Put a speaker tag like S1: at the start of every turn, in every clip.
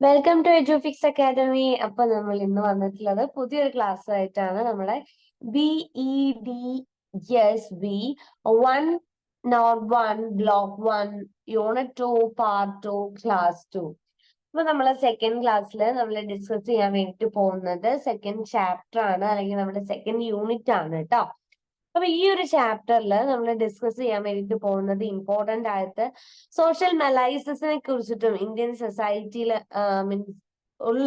S1: Welcome to എഡ്യൂഫിക്സ് academy. അപ്പൊ നമ്മൾ ഇന്ന് വന്നിട്ടുള്ളത് പുതിയൊരു ക്ലാസ് ആയിട്ടാണ്. നമ്മുടെ BEDSB 101 block 1 unit 2 part 2 class 2. അപ്പൊ നമ്മളെ സെക്കൻഡ് ക്ലാസ്സിൽ നമ്മൾ ഡിസ്കസ് ചെയ്യാൻ വേണ്ടിട്ട് പോകുന്നത് സെക്കൻഡ് ചാപ്റ്റർ ആണ്, അല്ലെങ്കിൽ നമ്മുടെ സെക്കൻഡ് യൂണിറ്റ് ആണ് കേട്ടോ. അപ്പൊ ഈ ഒരു ചാപ്റ്ററിൽ നമ്മൾ ഡിസ്കസ് ചെയ്യാൻ വേണ്ടിട്ട് പോകുന്നത് ഇമ്പോർട്ടന്റ് ആയിട്ട് സോഷ്യൽ മെലൈസസിനെ കുറിച്ചിട്ടും ഇന്ത്യൻ സൊസൈറ്റിയിൽ മീൻസ് ഉള്ള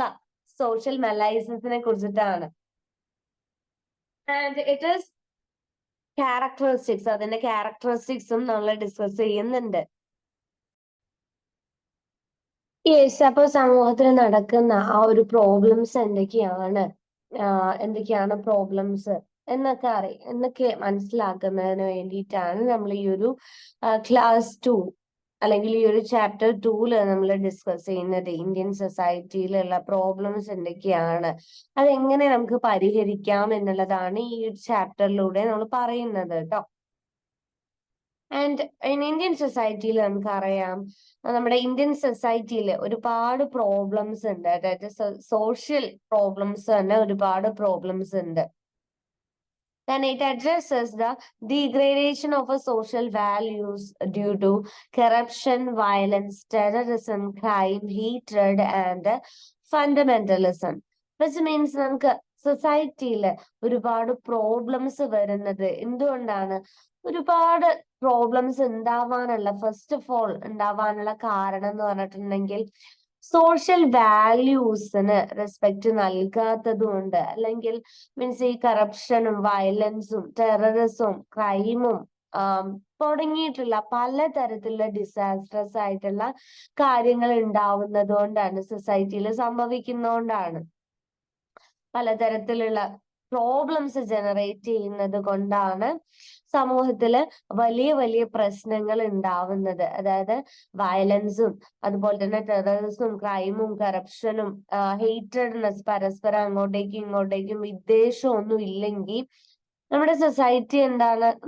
S1: സോഷ്യൽ മെലൈസസിനെ കുറിച്ചിട്ടാണ്. ആൻഡ് ഇറ്റ് ഈസ് ക്യാരക്ടറിസ്റ്റിക്സ്, അതിന്റെ ക്യാരക്ടറിസ്റ്റിക്സും നമ്മൾ ഡിസ്കസ് ചെയ്യുന്നുണ്ട്. യെസ്, അപ്പൊ സമൂഹത്തിൽ നടക്കുന്ന ആ ഒരു പ്രോബ്ലംസ് എന്തൊക്കെയാണ് പ്രോബ്ലംസ് എന്നൊക്കെ മനസ്സിലാക്കുന്നതിന് വേണ്ടിയിട്ടാണ് നമ്മൾ ഈ ഒരു ക്ലാസ് 2 അല്ലെങ്കിൽ ഈ ഒരു ചാപ്റ്റർ 2 നമ്മൾ ഡിസ്കസ് ചെയ്യുന്നത്. ഇന്ത്യൻ സൊസൈറ്റിയിലുള്ള പ്രോബ്ലംസ് എന്തൊക്കെയാണ്, അതെങ്ങനെ നമുക്ക് പരിഹരിക്കാം എന്നുള്ളതാണ് ഈ ഒരു ചാപ്റ്ററിലൂടെ നമ്മൾ പറയുന്നത് കേട്ടോ. ആൻഡ് ഇന്ത്യൻ സൊസൈറ്റിയിൽ നമുക്കറിയാം, നമ്മുടെ ഇന്ത്യൻ സൊസൈറ്റിയിൽ ഒരുപാട് പ്രോബ്ലംസ് ഉണ്ട്. അതായത് സോഷ്യൽ പ്രോബ്ലംസ് തന്നെ ഒരുപാട് പ്രോബ്ലംസ് ഉണ്ട്. Then it addresses the degradation of a social values due to corruption, violence, terrorism, crime, hatred, and fundamentalism. Which means നമുക്ക് സൊസൈറ്റിയിൽ ഒരുപാട് പ്രോബ്ലംസ് വരുന്നത് എന്തുകൊണ്ടാണ്? ഒരുപാട് പ്രോബ്ലംസ് ഫസ്റ്റ് ഓഫ് ഓൾ ഉണ്ടാവാനുള്ള കാരണം എന്ന് പറഞ്ഞിട്ടുണ്ടെങ്കിൽ സോഷ്യൽ വാല്യൂസിന് റെസ്പെക്ട് നൽകാത്തത് കൊണ്ട്, അല്ലെങ്കിൽ മീൻസ് ഈ കറപ്ഷനും വയലൻസും ടെററിസവും ക്രൈമും തുടങ്ങിയിട്ടുള്ള പലതരത്തിലുള്ള ഡിസാസ്റ്റേഴ്സ് ആയിട്ടുള്ള കാര്യങ്ങൾ ഉണ്ടാവുന്നത് കൊണ്ടാണ്, സൊസൈറ്റിയിൽ സംഭവിക്കുന്നതുകൊണ്ടാണ്, പലതരത്തിലുള്ള പ്രോബ്ലംസ് ജനറേറ്റ് ചെയ്യുന്നത് കൊണ്ടാണ് സമൂഹത്തില് വലിയ വലിയ പ്രശ്നങ്ങൾ ഉണ്ടാവുന്നത്. അതായത് വയലൻസും അതുപോലെ തന്നെ ടെററിസവും ക്രൈമും കറപ്ഷനും ഹേറ്റഡ്നെസ്, പരസ്പരം അങ്ങോട്ടേക്കും ഇങ്ങോട്ടേക്കും വിദ്വേഷം ഒന്നും ഇല്ലെങ്കിൽ നമ്മുടെ സൊസൈറ്റി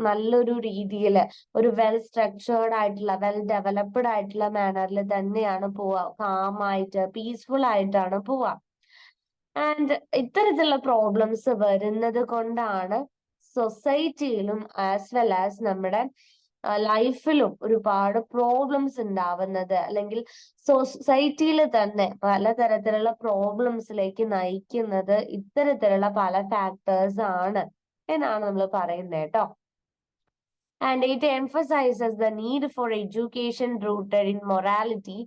S1: നല്ലൊരു രീതിയിൽ ഒരു വെൽ സ്ട്രക്ചേർഡ് ആയിട്ടുള്ള വെൽ ഡെവലപ്ഡ് ആയിട്ടുള്ള മാനറിൽ തന്നെയാണ് പോവുക, കാമായിട്ട് പീസ്ഫുൾ ആയിട്ടാണ് പോവുക. ആൻഡ് ഇത്തരത്തിലുള്ള പ്രോബ്ലംസ് വരുന്നത് കൊണ്ടാണ് സൊസൈറ്റിയിലും ആസ് വെൽ ആസ് നമ്മുടെ ലൈഫിലും ഒരുപാട് പ്രോബ്ലംസ് ഉണ്ടാവുന്നത്, അല്ലെങ്കിൽ സൊസൈറ്റിയിൽ തന്നെ പലതരത്തിലുള്ള പ്രോബ്ലംസിലേക്ക് നയിക്കുന്നത് ഇത്തരത്തിലുള്ള പല ഫാക്ടേഴ്സ് ആണ് എന്നാണ് നമ്മൾ പറയുന്നത് കേട്ടോ. And it emphasizes the need for education rooted in morality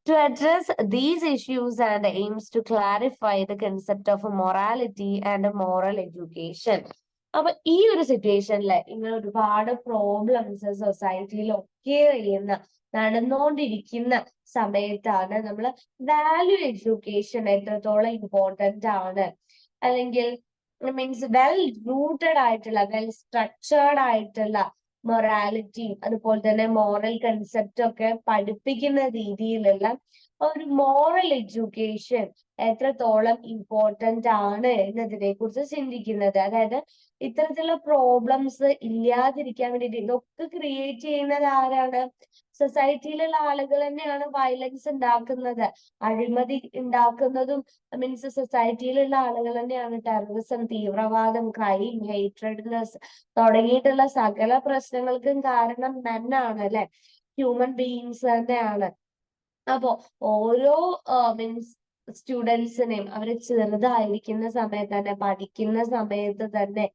S1: to address these issues and aims to clarify the concept of morality and moral education. അപ്പൊ ഈ ഒരു സിറ്റുവേഷനിൽ ഇങ്ങനെ ഒരുപാട് പ്രോബ്ലംസ് സൊസൈറ്റിയിൽ നടന്നുകൊണ്ടിരിക്കുന്ന സമയത്താണ് നമ്മൾ വാല്യൂ എഡ്യൂക്കേഷൻ എത്രത്തോളം ഇമ്പോർട്ടന്റ് ആണ്, അല്ലെങ്കിൽ മീൻസ് വെൽ റൂട്ടഡ് ആയിട്ടുള്ള വെൽ സ്ട്രക്ചേർഡ് ആയിട്ടുള്ള മൊറാലിറ്റിയും അതുപോലെ തന്നെ മോറൽ കൺസെപ്റ്റും ഒക്കെ പഠിപ്പിക്കുന്ന രീതിയിലുള്ള ഒരു മോറൽ എഡ്യൂക്കേഷൻ എത്രത്തോളം ഇമ്പോർട്ടന്റ് ആണ് എന്നതിനെ കുറിച്ച് ചിന്തിക്കുന്നത്. അതായത് ഇത്തരത്തിലുള്ള പ്രോബ്ലംസ് ഇല്ലാതിരിക്കാൻ വേണ്ടിയിട്ട് ഇതൊക്കെ ക്രിയേറ്റ് ചെയ്യുന്നത് ആരാണ്? സൊസൈറ്റിയിലുള്ള ആളുകൾ തന്നെയാണ് വയലൻസ് ഉണ്ടാക്കുന്നത്, അഴിമതി ഉണ്ടാക്കുന്നതും മീൻസ് സൊസൈറ്റിയിലുള്ള ആളുകൾ തന്നെയാണ്. ടെററിസം, തീവ്രവാദം, ക്രൈം, ഹേറ്റ്രഡ്നെസ് തുടങ്ങിയിട്ടുള്ള സകല പ്രശ്നങ്ങൾക്കും കാരണം തന്നെയാണ്, അല്ലെ? ഹ്യൂമൻ ബീയിങ്സ് തന്നെയാണ്. അപ്പോ ഓരോ മീൻസ് സ്റ്റുഡൻസിനെയും അവര് ചെറുതായിരിക്കുന്ന സമയത്ത് തന്നെ, പഠിക്കുന്ന സമയത്ത് തന്നെ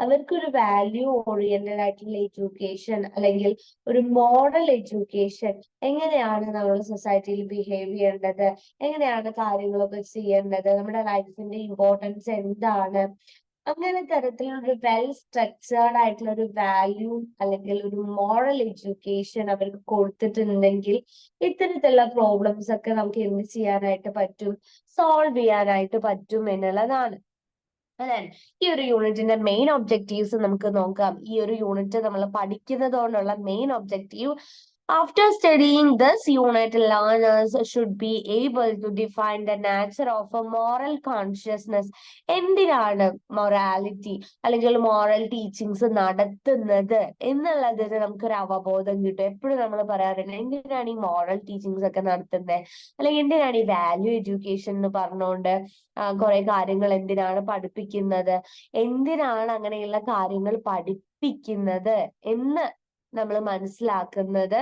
S1: അവർക്കൊരു വാല്യൂ ഓറിയന്റഡ് ആയിട്ടുള്ള എഡ്യൂക്കേഷൻ, അല്ലെങ്കിൽ ഒരു മോഡൽ എഡ്യൂക്കേഷൻ, എങ്ങനെയാണ് നമ്മൾ സൊസൈറ്റിയിൽ ബിഹേവ് ചെയ്യേണ്ടത്, എങ്ങനെയാണ് കാര്യങ്ങളൊക്കെ ചെയ്യേണ്ടത്, നമ്മുടെ ലൈഫിന്റെ ഇമ്പോർട്ടൻസ് എന്താണ്, അങ്ങനെ തരത്തിലുള്ള ഒരു വെൽ സ്ട്രക്ചേർഡ് ആയിട്ടുള്ള ഒരു വാല്യൂ അല്ലെങ്കിൽ ഒരു മോറൽ എഡ്യൂക്കേഷൻ അവർക്ക് കൊടുത്തിട്ടുണ്ടെങ്കിൽ ഇത്തരത്തിലുള്ള പ്രോബ്ലംസ് ഒക്കെ നമുക്ക് എന്ത് ചെയ്യാനായിട്ട് പറ്റും? സോൾവ് ചെയ്യാനായിട്ട് പറ്റും എന്നുള്ളതാണ്. അതാണ് ഈ ഒരു യൂണിറ്റിന്റെ മെയിൻ ഒബ്ജക്റ്റീവ്സ് നമുക്ക് നോക്കാം. ഈ ഒരു യൂണിറ്റ് നമ്മൾ പഠിക്കുന്നത് കൊണ്ടുള്ള main objective After studying this unit, learners should be able to define the nature of a moral consciousness. എന്തിനാണ് മൊറാലിറ്റി അല്ലെങ്കിൽ മോറൽ ടീച്ചിങ്സ് നടത്തുന്നത് എന്നുള്ളതിന് നമുക്കൊരു അവബോധം കിട്ടും. എപ്പോഴും നമ്മൾ പറയാറുണ്ട് എന്തിനാണ് ഈ മോറൽ ടീച്ചിങ്സ് ഒക്കെ നടത്തുന്നത്, അല്ലെങ്കിൽ എന്തിനാണ് ഈ വാല്യൂ എഡ്യൂക്കേഷൻ എന്ന് പറഞ്ഞുകൊണ്ട് കുറെ കാര്യങ്ങൾ എന്തിനാണ് പഠിപ്പിക്കുന്നത്, എന്തിനാണ് അങ്ങനെയുള്ള കാര്യങ്ങൾ പഠിപ്പിക്കുന്നത് എന്ന് നമ്മൾ മനസ്സിലാക്കുന്നത്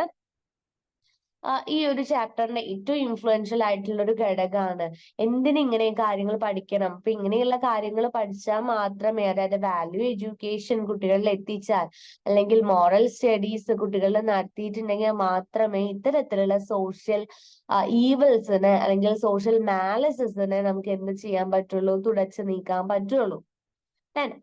S1: ഈ ഒരു ചാപ്റ്ററിന്റെ ഏറ്റവും ഇൻഫ്ലുവൻഷ്യൽ ആയിട്ടുള്ള ഒരു ഘടകമാണ്. എന്തിനിങ്ങനെ കാര്യങ്ങൾ പഠിക്കണം? അപ്പൊ ഇങ്ങനെയുള്ള കാര്യങ്ങൾ പഠിച്ചാൽ മാത്രമേ, അതായത് വാല്യൂ എഡ്യൂക്കേഷൻ കുട്ടികളിൽ എത്തിച്ചാൽ അല്ലെങ്കിൽ മോറൽ സ്റ്റഡീസ് കുട്ടികളിൽ നടത്തിയിട്ടുണ്ടെങ്കിൽ മാത്രമേ ഇത്തരത്തിലുള്ള സോഷ്യൽ ഈവിൾസിന് അല്ലെങ്കിൽ സോഷ്യൽ മാലസിസിനെ നമുക്ക് എന്ത് ചെയ്യാൻ പറ്റുള്ളൂ, തുടച്ചു നീക്കാൻ പറ്റുള്ളൂ.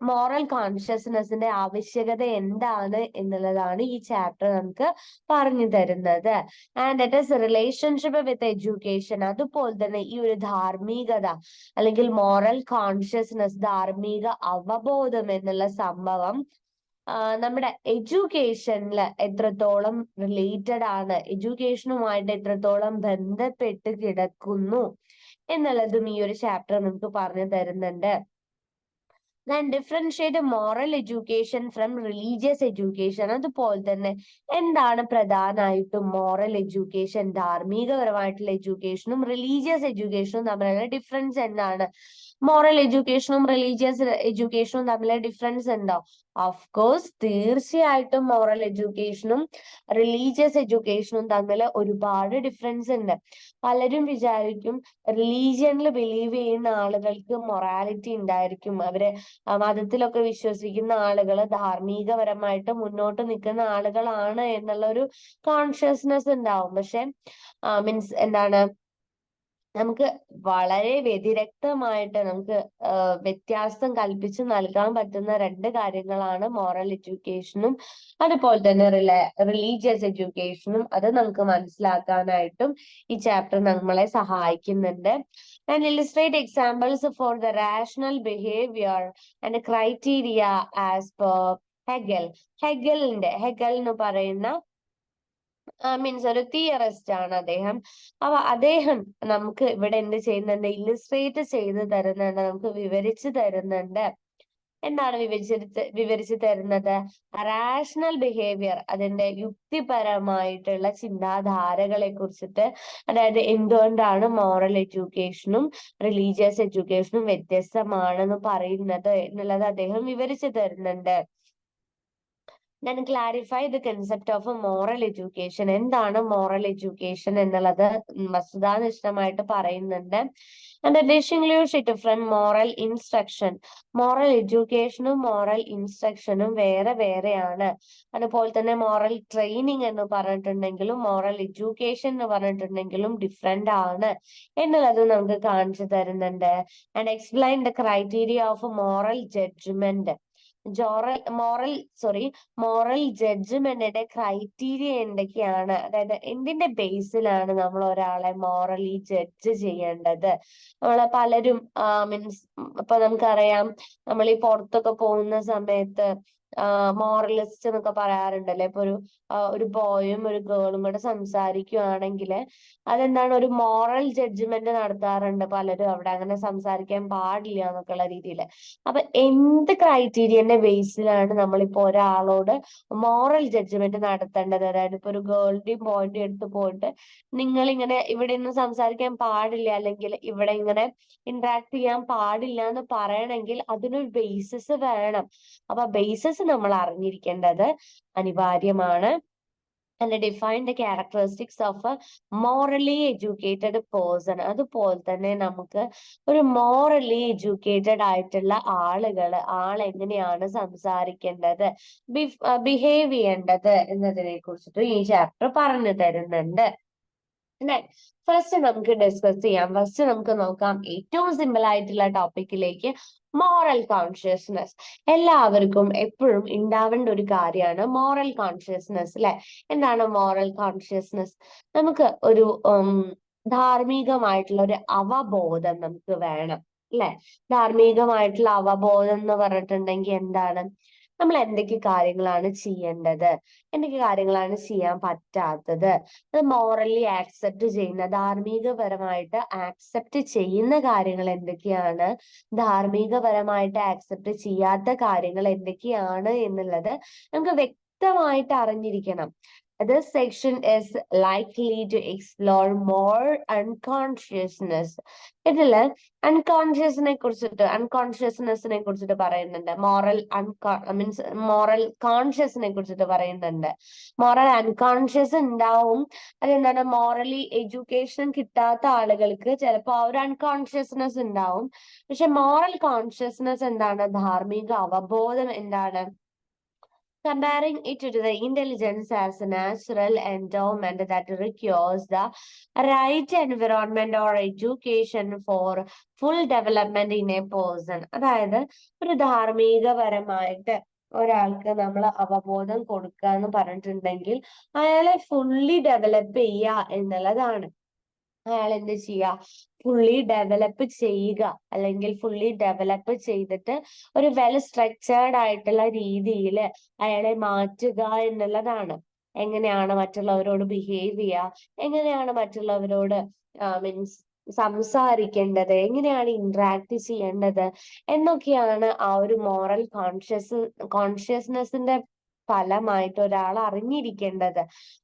S1: മോറൽ കോൺഷ്യസ്നെസിന്റെ ആവശ്യകത എന്താണ് എന്നുള്ളതാണ് ഈ ചാപ്റ്റർ നമുക്ക് പറഞ്ഞു തരുന്നത്. And it is relationship with education. അതുപോലെ തന്നെ ഈ ഒരു ധാർമ്മികത അല്ലെങ്കിൽ മോറൽ കോൺഷ്യസ്നെസ്, ധാർമ്മിക അവബോധം എന്നുള്ള സംഭവം നമ്മുടെ എഡ്യൂക്കേഷനിൽ എത്രത്തോളം റിലേറ്റഡ് ആണ്, എഡ്യൂക്കേഷനുമായിട്ട് എത്രത്തോളം ബന്ധപ്പെട്ട് കിടക്കുന്നു എന്നുള്ളതും ഈ ഒരു ചാപ്റ്റർ നമുക്ക് പറഞ്ഞു തരുന്നുണ്ട്. Then differentiate moral education from religious education. അതുപോലെ തന്നെ എന്താണ് പ്രധാനമായിട്ടും മോറൽ എഡ്യൂക്കേഷൻ, ധാർമ്മികപരമായിട്ടുള്ള എഡ്യൂക്കേഷനും റിലീജിയസ് എഡ്യൂക്കേഷനും തമ്മിലുള്ള ഡിഫറൻസ് എന്താണ്? മോറൽ എഡ്യൂക്കേഷനും റിലീജിയസ് എഡ്യൂക്കേഷനും തമ്മിലുള്ള ഡിഫറൻസ് ഉണ്ടോ? ഓഫ് കോഴ്സ്, തീർച്ചയായിട്ടും മോറൽ എഡ്യൂക്കേഷനും റിലീജിയസ് എഡ്യൂക്കേഷനും തമ്മിൽ ഒരുപാട് ഡിഫറൻസ് ഉണ്ട്. പലരും വിചാരിക്കും റിലീജിയനിൽ ബിലീവ് ചെയ്യുന്ന ആളുകൾക്ക് മൊറാലിറ്റി ഉണ്ടായിരിക്കും, അവര് മതത്തിലൊക്കെ വിശ്വസിക്കുന്ന ആളുകൾ ധാർമ്മികപരമായിട്ട് മുന്നോട്ട് നിൽക്കുന്ന ആളുകളാണ് എന്നുള്ള ഒരു കോൺഷ്യസ്നെസ് ഉണ്ടാവും. പക്ഷെ മീൻസ് എന്താണ്, നമുക്ക് വളരെ വ്യതിരക്തമായിട്ട് നമുക്ക് വ്യത്യാസം കൽപ്പിച്ച് നൽകാൻ പറ്റുന്ന രണ്ട് കാര്യങ്ങളാണ് മോറൽ എഡ്യൂക്കേഷനും അതുപോലെ തന്നെ റിലീജിയസ് എഡ്യൂക്കേഷനും. അത് നമുക്ക് മനസ്സിലാക്കാനായിട്ടും ഈ ചാപ്റ്റർ നമ്മളെ സഹായിക്കുന്നുണ്ട്. And illustrate examples for the rational behaviour and criteria as per Hegel. Hegel എന്ന് പറയുന്ന മീൻസ് ഒരു തിയറിസ്റ്റ് ആണ് അദ്ദേഹം. അപ്പൊ അദ്ദേഹം നമുക്ക് ഇവിടെ എന്ത് ചെയ്യുന്നുണ്ട്, ഇല്ലുസ്ട്രേറ്റ് ചെയ്ത് തരുന്നുണ്ട്, നമുക്ക് വിവരിച്ചു തരുന്നുണ്ട്. എന്താണ് വിവരിച്ചു തരുന്നത്? റാഷണൽ ബിഹേവിയർ, അതിന്റെ യുക്തിപരമായിട്ടുള്ള ചിന്താധാരകളെ കുറിച്ചിട്ട്, അതായത് എന്തുകൊണ്ടാണ് മോറൽ എഡ്യൂക്കേഷനും റിലീജിയസ് എഡ്യൂക്കേഷനും വ്യത്യസ്തമാണെന്ന് പറയുന്നത് എന്നുള്ളത് അദ്ദേഹം വിവരിച്ചു തരുന്നുണ്ട്. Then clarify the concept of a moral education. എന്താണ് മോറൽ എഡ്യൂക്കേഷൻ എന്നുള്ളത് വസ്തുതാനിഷ്ഠമായിട്ട് പറയുന്നുണ്ട്. And distinguish it from moral instruction. Moral എഡ്യൂക്കേഷനും മോറൽ ഇൻസ്ട്രക്ഷനും വേറെയാണ്. അതുപോലെ തന്നെ മോറൽ ട്രെയിനിങ് എന്ന് പറഞ്ഞിട്ടുണ്ടെങ്കിലും മോറൽ എഡ്യൂക്കേഷൻ എന്ന് പറഞ്ഞിട്ടുണ്ടെങ്കിലും ഡിഫറെന്റ് ആണ് എന്നുള്ളത് നമുക്ക് കാണിച്ചു തരുന്നുണ്ട്. And explain the criteria of a moral judgment. Moral ജഡ്ജ്മെന്റിന്റെ ക്രൈറ്റീരിയ എന്തൊക്കെയാണ്, അതായത് എന്തിന്റെ ബേസിലാണ് നമ്മൾ ഒരാളെ മോറലി ജഡ്ജ് ചെയ്യേണ്ടത്? നമ്മളെ പലരും മീൻസ് ഇപ്പൊ നമുക്കറിയാം, നമ്മൾ ഈ പുറത്തൊക്കെ പോകുന്ന സമയത്ത് മോറലിസ്റ്റ് എന്നൊക്കെ പറയാറുണ്ടല്ലേ. ഇപ്പൊ ഒരു ബോയും ഒരു ഗേളും കൂടെ സംസാരിക്കുകയാണെങ്കിൽ അതെന്താണ്, ഒരു മോറൽ ജഡ്ജ്മെന്റ് നടത്താറുണ്ട് പലരും അവിടെ, അങ്ങനെ സംസാരിക്കാൻ പാടില്ല എന്നൊക്കെയുള്ള രീതിയിൽ. അപ്പൊ എന്ത് ക്രൈറ്റീരിയന്റെ ബേസിലാണ് നമ്മളിപ്പോ ഒരാളോട് മോറൽ ജഡ്ജ്മെന്റ് നടത്തേണ്ടത്? അതായത് ഇപ്പൊ ഒരു ഗേളിന്റെയും ബോയിന്റെയും അടുത്ത് പോയിട്ട് നിങ്ങൾ ഇങ്ങനെ ഇവിടെ നിന്ന് സംസാരിക്കാൻ പാടില്ല അല്ലെങ്കിൽ ഇവിടെ ഇങ്ങനെ ഇന്ററാക്ട് ചെയ്യാൻ പാടില്ല എന്ന് പറയണമെങ്കിൽ അതിനൊരു ബേസിസ് വേണം. അപ്പൊ ബേസിസ് നമ്മൾ അറിഞ്ഞിരിക്കേണ്ടത് അനിവാര്യമാണ്. And define the characteristics of a morally educated person. അതുപോലെ തന്നെ നമുക്ക് ഒരു മോറലി എഡ്യൂക്കേറ്റഡ് ആയിട്ടുള്ള ആളെങ്ങനെയാണ് സംസാരിക്കേണ്ടത്, ബിഹേവ് ചെയ്യേണ്ടത് എന്നതിനെ കുറിച്ചിട്ട് ഈ ചാപ്റ്റർ പറഞ്ഞു തരുന്നുണ്ട്. ഫസ്റ്റ് നമുക്ക് ഡിസ്കസ് ചെയ്യാം. ഫസ്റ്റ് നമുക്ക് നോക്കാം ഏറ്റവും സിമ്പിൾ ആയിട്ടുള്ള ടോപ്പിക്കിലേക്ക്, മോറൽ കോൺഷ്യസ്നെസ്. എല്ലാവർക്കും എപ്പോഴും ഉണ്ടാവേണ്ട ഒരു കാര്യമാണ് മോറൽ കോൺഷ്യസ്നെസ്, അല്ലെ? എന്താണ് മോറൽ കോൺഷ്യസ്നെസ്? നമുക്ക് ഒരു ധാർമ്മികമായിട്ടുള്ള ഒരു അവബോധം നമുക്ക് വേണം, അല്ലെ? ധാർമ്മികമായിട്ടുള്ള അവബോധം എന്ന് പറഞ്ഞിട്ടുണ്ടെങ്കിൽ എന്താണ്? നമ്മൾ എന്തൊക്കെ കാര്യങ്ങളാണ് ചെയ്യേണ്ടത്, എന്തൊക്കെ കാര്യങ്ങളാണ് ചെയ്യാൻ പറ്റാത്തത്, അത് മോറലി ആക്സെപ്റ്റ് ചെയ്യുന്ന, ധാർമ്മികപരമായിട്ട് ആക്സെപ്റ്റ് ചെയ്യുന്ന കാര്യങ്ങൾ എന്തൊക്കെയാണ്, ധാർമ്മികപരമായിട്ട് ആക്സെപ്റ്റ് ചെയ്യാത്ത കാര്യങ്ങൾ എന്തൊക്കെയാണ് എന്നുള്ളത് നമുക്ക് വ്യക്തമായിട്ട് അറിഞ്ഞിരിക്കണം. This section is likely to explore more unconsciousness. ഇതില് അൺകോൺഷ്യസ്നെസ്സിനെ കുറിച്ചിട്ട് പറയുന്നുണ്ട്. മീൻസ് മോറൽ കോൺഷ്യസിനെ കുറിച്ചിട്ട് പറയുന്നുണ്ട്. മോറൽ അൺകോൺഷ്യസ് ഉണ്ടാവും. അതെന്താണ്, മോറലി എഡ്യൂക്കേഷൻ കിട്ടാത്ത ആളുകൾക്ക് ചിലപ്പോൾ ആ ഒരു അൺകോൺഷ്യസ്നെസ് ഉണ്ടാവും. പക്ഷെ മോറൽ കോൺഷ്യസ്നെസ് എന്താണ്, ധാർമ്മിക അവബോധം എന്താണ്, comparing it to the intelligence as a natural endowment that requires the right environment or education for full development in a person. അതായത് ഒരു ധാർമ്മികപരമായിട്ട് ഒരാൾക്ക് നമ്മൾ അവബോധം കൊടുക്കുക എന്ന് പറഞ്ഞിട്ടുണ്ടെങ്കിൽ അയാളെ ഫുള്ളി ഡെവലപ്പ് ചെയ്യുക എന്നുള്ളതാണ്. അയാൾ എന്ത് ചെയ്യുക, ഫുള്ളി ഡെവലപ്പ് ചെയ്യുക, അല്ലെങ്കിൽ ഫുള്ളി ഡെവലപ്പ് ചെയ്തിട്ട് ഒരു വെൽ സ്ട്രക്ചേർഡ് ആയിട്ടുള്ള രീതിയിൽ അയാളെ മാറ്റുക എന്നുള്ളതാണ്. എങ്ങനെയാണ് മറ്റുള്ളവരോട് ബിഹേവ് ചെയ്യുക, എങ്ങനെയാണ് മറ്റുള്ളവരോട് മീൻസ് സംസാരിക്കേണ്ടത്, എങ്ങനെയാണ് ഇന്ററാക്ട് ചെയ്യേണ്ടത് എന്നൊക്കെയാണ് ആ ഒരു മോറൽ കോൺഷ്യസ്നെസിന്റെ ഫലമായിട്ട് ഒരാൾ അറിഞ്ഞിരിക്കേണ്ടത്.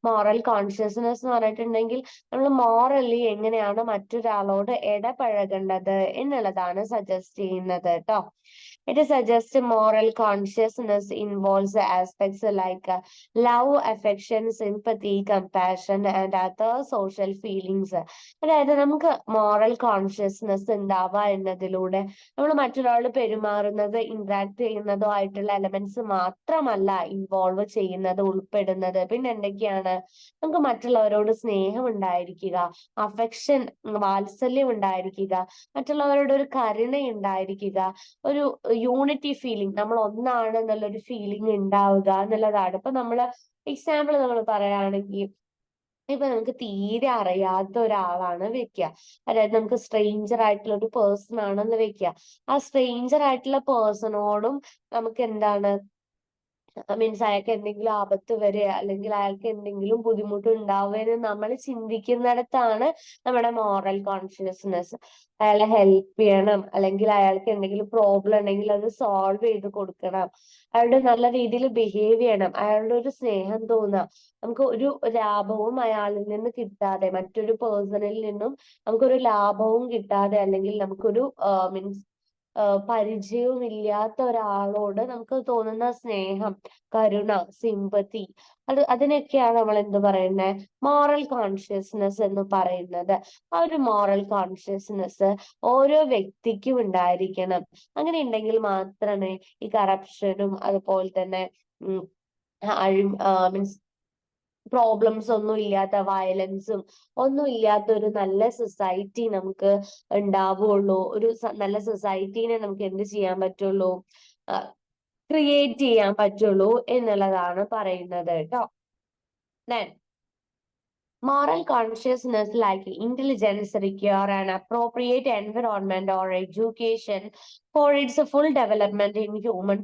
S1: മോറൽ കോൺഷ്യസ്നെസ് എന്ന് പറഞ്ഞിട്ടുണ്ടെങ്കിൽ നമ്മൾ മോറലി എങ്ങനെയാണ് മറ്റൊരാളോട് ഇടപഴകേണ്ടത് എന്നുള്ളതാണ് സജസ്റ്റ് ചെയ്യുന്നത് കേട്ടോ. It suggest moral consciousness involves aspects like love, affection, sympathy, compassion and other social feelings. അതായത് നമുക്ക് മോറൽ കോൺഷ്യസ്നെസ് ഉണ്ടാവുക എന്നതിലൂടെ നമ്മൾ മറ്റൊരാളോട് പെരുമാറുന്നത്, ഇന്ററാക്ട് ചെയ്യുന്നതോ ആയിട്ടുള്ള എലമെന്റ്സ് മാത്രമല്ല ഇൻവോൾവ് ചെയ്യുന്നത്, ഉൾപ്പെടുന്നത്. പിന്നെ എന്തൊക്കെയാണ്, നമുക്ക് മറ്റുള്ളവരോട് സ്നേഹം ഉണ്ടായിരിക്കുക, അഫെക്ഷൻ, വാത്സല്യം ഉണ്ടായിരിക്കുക, മറ്റുള്ളവരോട് ഒരു കരുണ ഉണ്ടായിരിക്കുക, ഒരു യൂണിറ്റി ഫീലിംഗ്, നമ്മൾ ഒന്നാണ് എന്നുള്ളൊരു ഫീലിംഗ് ഉണ്ടാവുക എന്നുള്ളതാണ്. ഇപ്പൊ നമ്മള് എക്സാമ്പിൾ നമ്മൾ പറയുകയാണെങ്കിൽ, ഇപ്പൊ നമുക്ക് തീരെ അറിയാത്ത ഒരാളാണ് വെക്കുക, അതായത് നമുക്ക് സ്ട്രേഞ്ചർ ആയിട്ടുള്ള ഒരു പേഴ്സൺ ആണെന്ന് വെക്കുക. ആ സ്ട്രേഞ്ചർ ആയിട്ടുള്ള പേഴ്സണോടും നമുക്ക് എന്താണ്, മീൻസ് അയാൾക്ക് എന്തെങ്കിലും ആപത്ത് വരിക അല്ലെങ്കിൽ അയാൾക്ക് എന്തെങ്കിലും ബുദ്ധിമുട്ട് ഉണ്ടാവുമെന്ന് നമ്മൾ ചിന്തിക്കുന്നിടത്താണ് നമ്മുടെ മോറൽ കോൺഷ്യസ്നെസ്. അയാളെ ഹെൽപ്പ് ചെയ്യണം, അല്ലെങ്കിൽ അയാൾക്ക് എന്തെങ്കിലും പ്രോബ്ലം ഉണ്ടെങ്കിൽ അത് സോൾവ് ചെയ്ത് കൊടുക്കണം, അയാളുടെ നല്ല രീതിയിൽ ബിഹേവ് ചെയ്യണം, അയാളുടെ ഒരു സ്നേഹം തോന്നുക. നമുക്ക് ഒരു ലാഭവും അയാളിൽ നിന്ന് കിട്ടാതെ, മറ്റൊരു പേഴ്സണിൽ നിന്നും നമുക്കൊരു ലാഭവും കിട്ടാതെ, അല്ലെങ്കിൽ നമുക്കൊരു മീൻസ് പരിചയവും ഇല്ലാത്ത ഒരാളോട് നമുക്ക് തോന്നുന്ന സ്നേഹം, കരുണ, സിമ്പത്തി, അതിനൊക്കെയാണ് നമ്മൾ എന്ത് പറയുന്നത്, മോറൽ കോൺഷ്യസ്നെസ് എന്ന് പറയുന്നത്. ആ ഒരു മോറൽ കോൺഷ്യസ്നെസ് ഓരോ വ്യക്തിക്കും ഉണ്ടായിരിക്കണം. അങ്ങനെ ഉണ്ടെങ്കിൽ മാത്രമേ ഈ കറപ്ഷനും അതുപോലെ തന്നെ മീൻസ് പ്രോബ്ലംസ് ഒന്നും ഇല്ലാത്ത, വയലൻസും ഒന്നും ഇല്ലാത്ത ഒരു നല്ല സൊസൈറ്റി നമുക്ക് ഉണ്ടാവുള്ളൂ. ഒരു നല്ല സൊസൈറ്റീനെ നമുക്ക് എന്ത് ചെയ്യാൻ പറ്റുള്ളൂ, ക്രിയേറ്റ് ചെയ്യാൻ പറ്റുള്ളൂ എന്നുള്ളതാണ് പറയുന്നത് കേട്ടോ. Moral consciousness, like intelligence, require an appropriate environment or education for its full development in human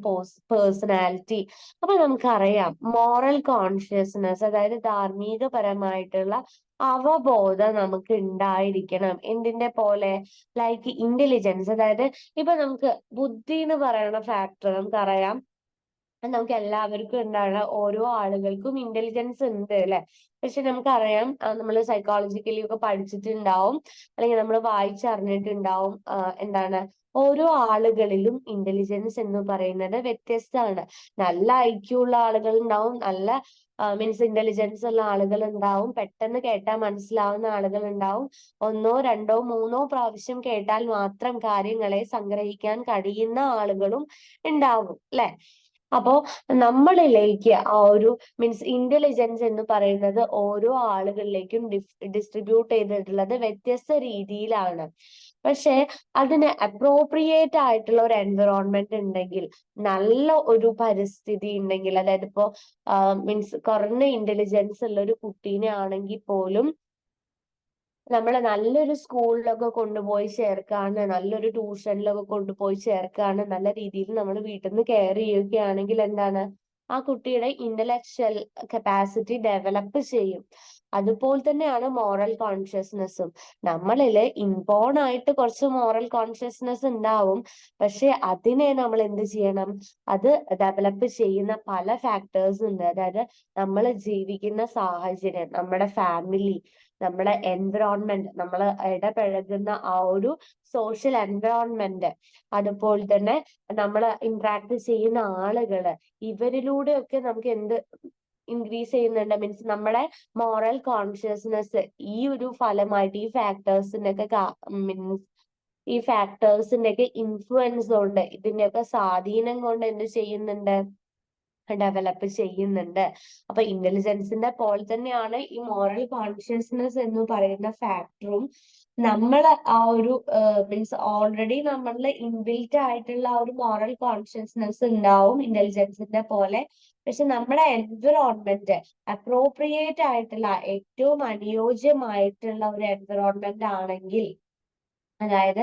S1: personality. അപ്പൊ നമുക്കറിയാം മോറൽ കോൺഷ്യസ്നെസ്, അതായത് ധാർമ്മികപരമായിട്ടുള്ള അവബോധം നമുക്ക് ഉണ്ടായിരിക്കണം. എന്തിന്റെ പോലെ, ലൈക്ക് ഇന്റലിജൻസ്, അതായത് ഇപ്പൊ നമുക്ക് ബുദ്ധി എന്ന് പറയുന്ന ഫാക്ടർ നമുക്കറിയാം, നമുക്ക് എല്ലാവർക്കും എന്താണ്, ഓരോ ആളുകൾക്കും ഇന്റലിജൻസ് ഉണ്ട് അല്ലെ. പക്ഷെ നമുക്കറിയാം, നമ്മൾ സൈക്കോളജിക്കലി ഒക്കെ പഠിച്ചിട്ടുണ്ടാവും, അല്ലെങ്കിൽ നമ്മൾ വായിച്ചറിഞ്ഞിട്ടുണ്ടാവും, എന്താണ്, ഓരോ ആളുകളിലും ഇന്റലിജൻസ് എന്ന് പറയുന്നത് വ്യത്യസ്തമാണ്. നല്ല IQ ഉള്ള ആളുകൾ ഉണ്ടാവും, നല്ല മീൻസ് ഇന്റലിജൻസ് ഉള്ള ആളുകൾ ഉണ്ടാവും, പെട്ടെന്ന് കേട്ടാൽ മനസ്സിലാവുന്ന ആളുകൾ ഉണ്ടാവും, ഒന്നോ രണ്ടോ മൂന്നോ പ്രാവശ്യം കേട്ടാൽ മാത്രം കാര്യങ്ങളെ സംഗ്രഹിക്കാൻ കഴിയുന്ന ആളുകളും ഉണ്ടാവും അല്ലെ. അപ്പോ നമ്മളിലേക്ക് ആ ഒരു മീൻസ് ഇന്റലിജൻസ് എന്ന് പറയുന്നത് ഓരോ ആളുകളിലേക്കും ഡിസ്ട്രിബ്യൂട്ട് ചെയ്തിട്ടുള്ളത് വ്യത്യസ്ത രീതിയിലാണ്. പക്ഷെ അതിന് അപ്രോപ്രിയേറ്റ് ആയിട്ടുള്ള ഒരു എൻവിറോൺമെന്റ് ഉണ്ടെങ്കിൽ, നല്ല ഒരു പരിസ്ഥിതി ഉണ്ടെങ്കിൽ, അതായത് ഇപ്പോ മീൻസ് കുറഞ്ഞ ഇന്റലിജൻസ് ഉള്ള ഒരു കുട്ടീനെ ആണെങ്കിൽ പോലും നമ്മള് നല്ലൊരു സ്കൂളിലൊക്കെ കൊണ്ടുപോയി ചേർക്കാണ്, നല്ലൊരു ട്യൂഷനിലൊക്കെ കൊണ്ടുപോയി ചേർക്കാണ്, നല്ല രീതിയിൽ നമ്മൾ വീട്ടിൽ നിന്ന് കെയർ ചെയ്യുകയാണെങ്കിൽ എന്താണ്, ആ കുട്ടിയുടെ ഇന്റലക്ച്വൽ കപ്പാസിറ്റി ഡെവലപ്പ് ചെയ്യും. അതുപോലെ തന്നെയാണ് മോറൽ കോൺഷ്യസ്നെസ്സും. നമ്മളില് ഇൻബോൺ ആയിട്ട് കുറച്ച് മോറൽ കോൺഷ്യസ്നെസ് ഉണ്ടാവും. പക്ഷെ അതിനെ നമ്മൾ എന്ത് ചെയ്യണം, അത് ഡെവലപ്പ് ചെയ്യുന്ന പല ഫാക്ടേഴ്സ് ഉണ്ട്. അതായത് നമ്മൾ ജീവിക്കുന്ന സാഹചര്യം, നമ്മുടെ ഫാമിലി, നമ്മുടെ എൻവിറോൺമെന്റ്, നമ്മൾ ഇടപഴകുന്ന ആ ഒരു സോഷ്യൽ എൻവിറോൺമെന്റ്, അതുപോലെ തന്നെ നമ്മൾ ഇന്ററാക്ട് ചെയ്യുന്ന ആളുകള്, ഇവരിലൂടെയൊക്കെ നമുക്ക് എന്ത് ഇൻക്രീസ് ചെയ്യുന്നുണ്ട്, മീൻസ് നമ്മുടെ മോറൽ കോൺഷ്യസ്നെസ് ഈ ഒരു ഫലമായിട്ട് ഈ ഫാക്ടേഴ്സിന്റെ ഒക്കെ മീൻസ് ഈ ഫാക്ടേഴ്സിന്റെ ഒക്കെ ഇൻഫ്ലുവൻസ് കൊണ്ട്, ഇതിന്റെയൊക്കെ സ്വാധീനം കൊണ്ട് എന്ത് ചെയ്യുന്നുണ്ട്, ഡെവലപ്പ് ചെയ്യുന്നുണ്ട്. അപ്പൊ ഇന്റലിജൻസിന്റെ പോലെ തന്നെയാണ് ഈ മോറൽ കോൺഷ്യസ്നെസ് എന്ന് പറയുന്ന ഫാക്ടറും. നമ്മൾ ആ ഒരു മീൻസ് ഓൾറെഡി നമ്മളിൽ ഇൻബിൽറ്റ് ആയിട്ടുള്ള ആ ഒരു മോറൽ കോൺഷ്യസ്നെസ് ഉണ്ടാവും ഇന്റലിജൻസിന്റെ പോലെ. പക്ഷെ നമ്മുടെ എൻവിറോൺമെന്റ് അപ്രോപ്രിയേറ്റ് ആയിട്ടുള്ള, ഏറ്റവും അനുയോജ്യമായിട്ടുള്ള ഒരു എൻവിറോൺമെന്റ് ആണെങ്കിൽ, അതായത്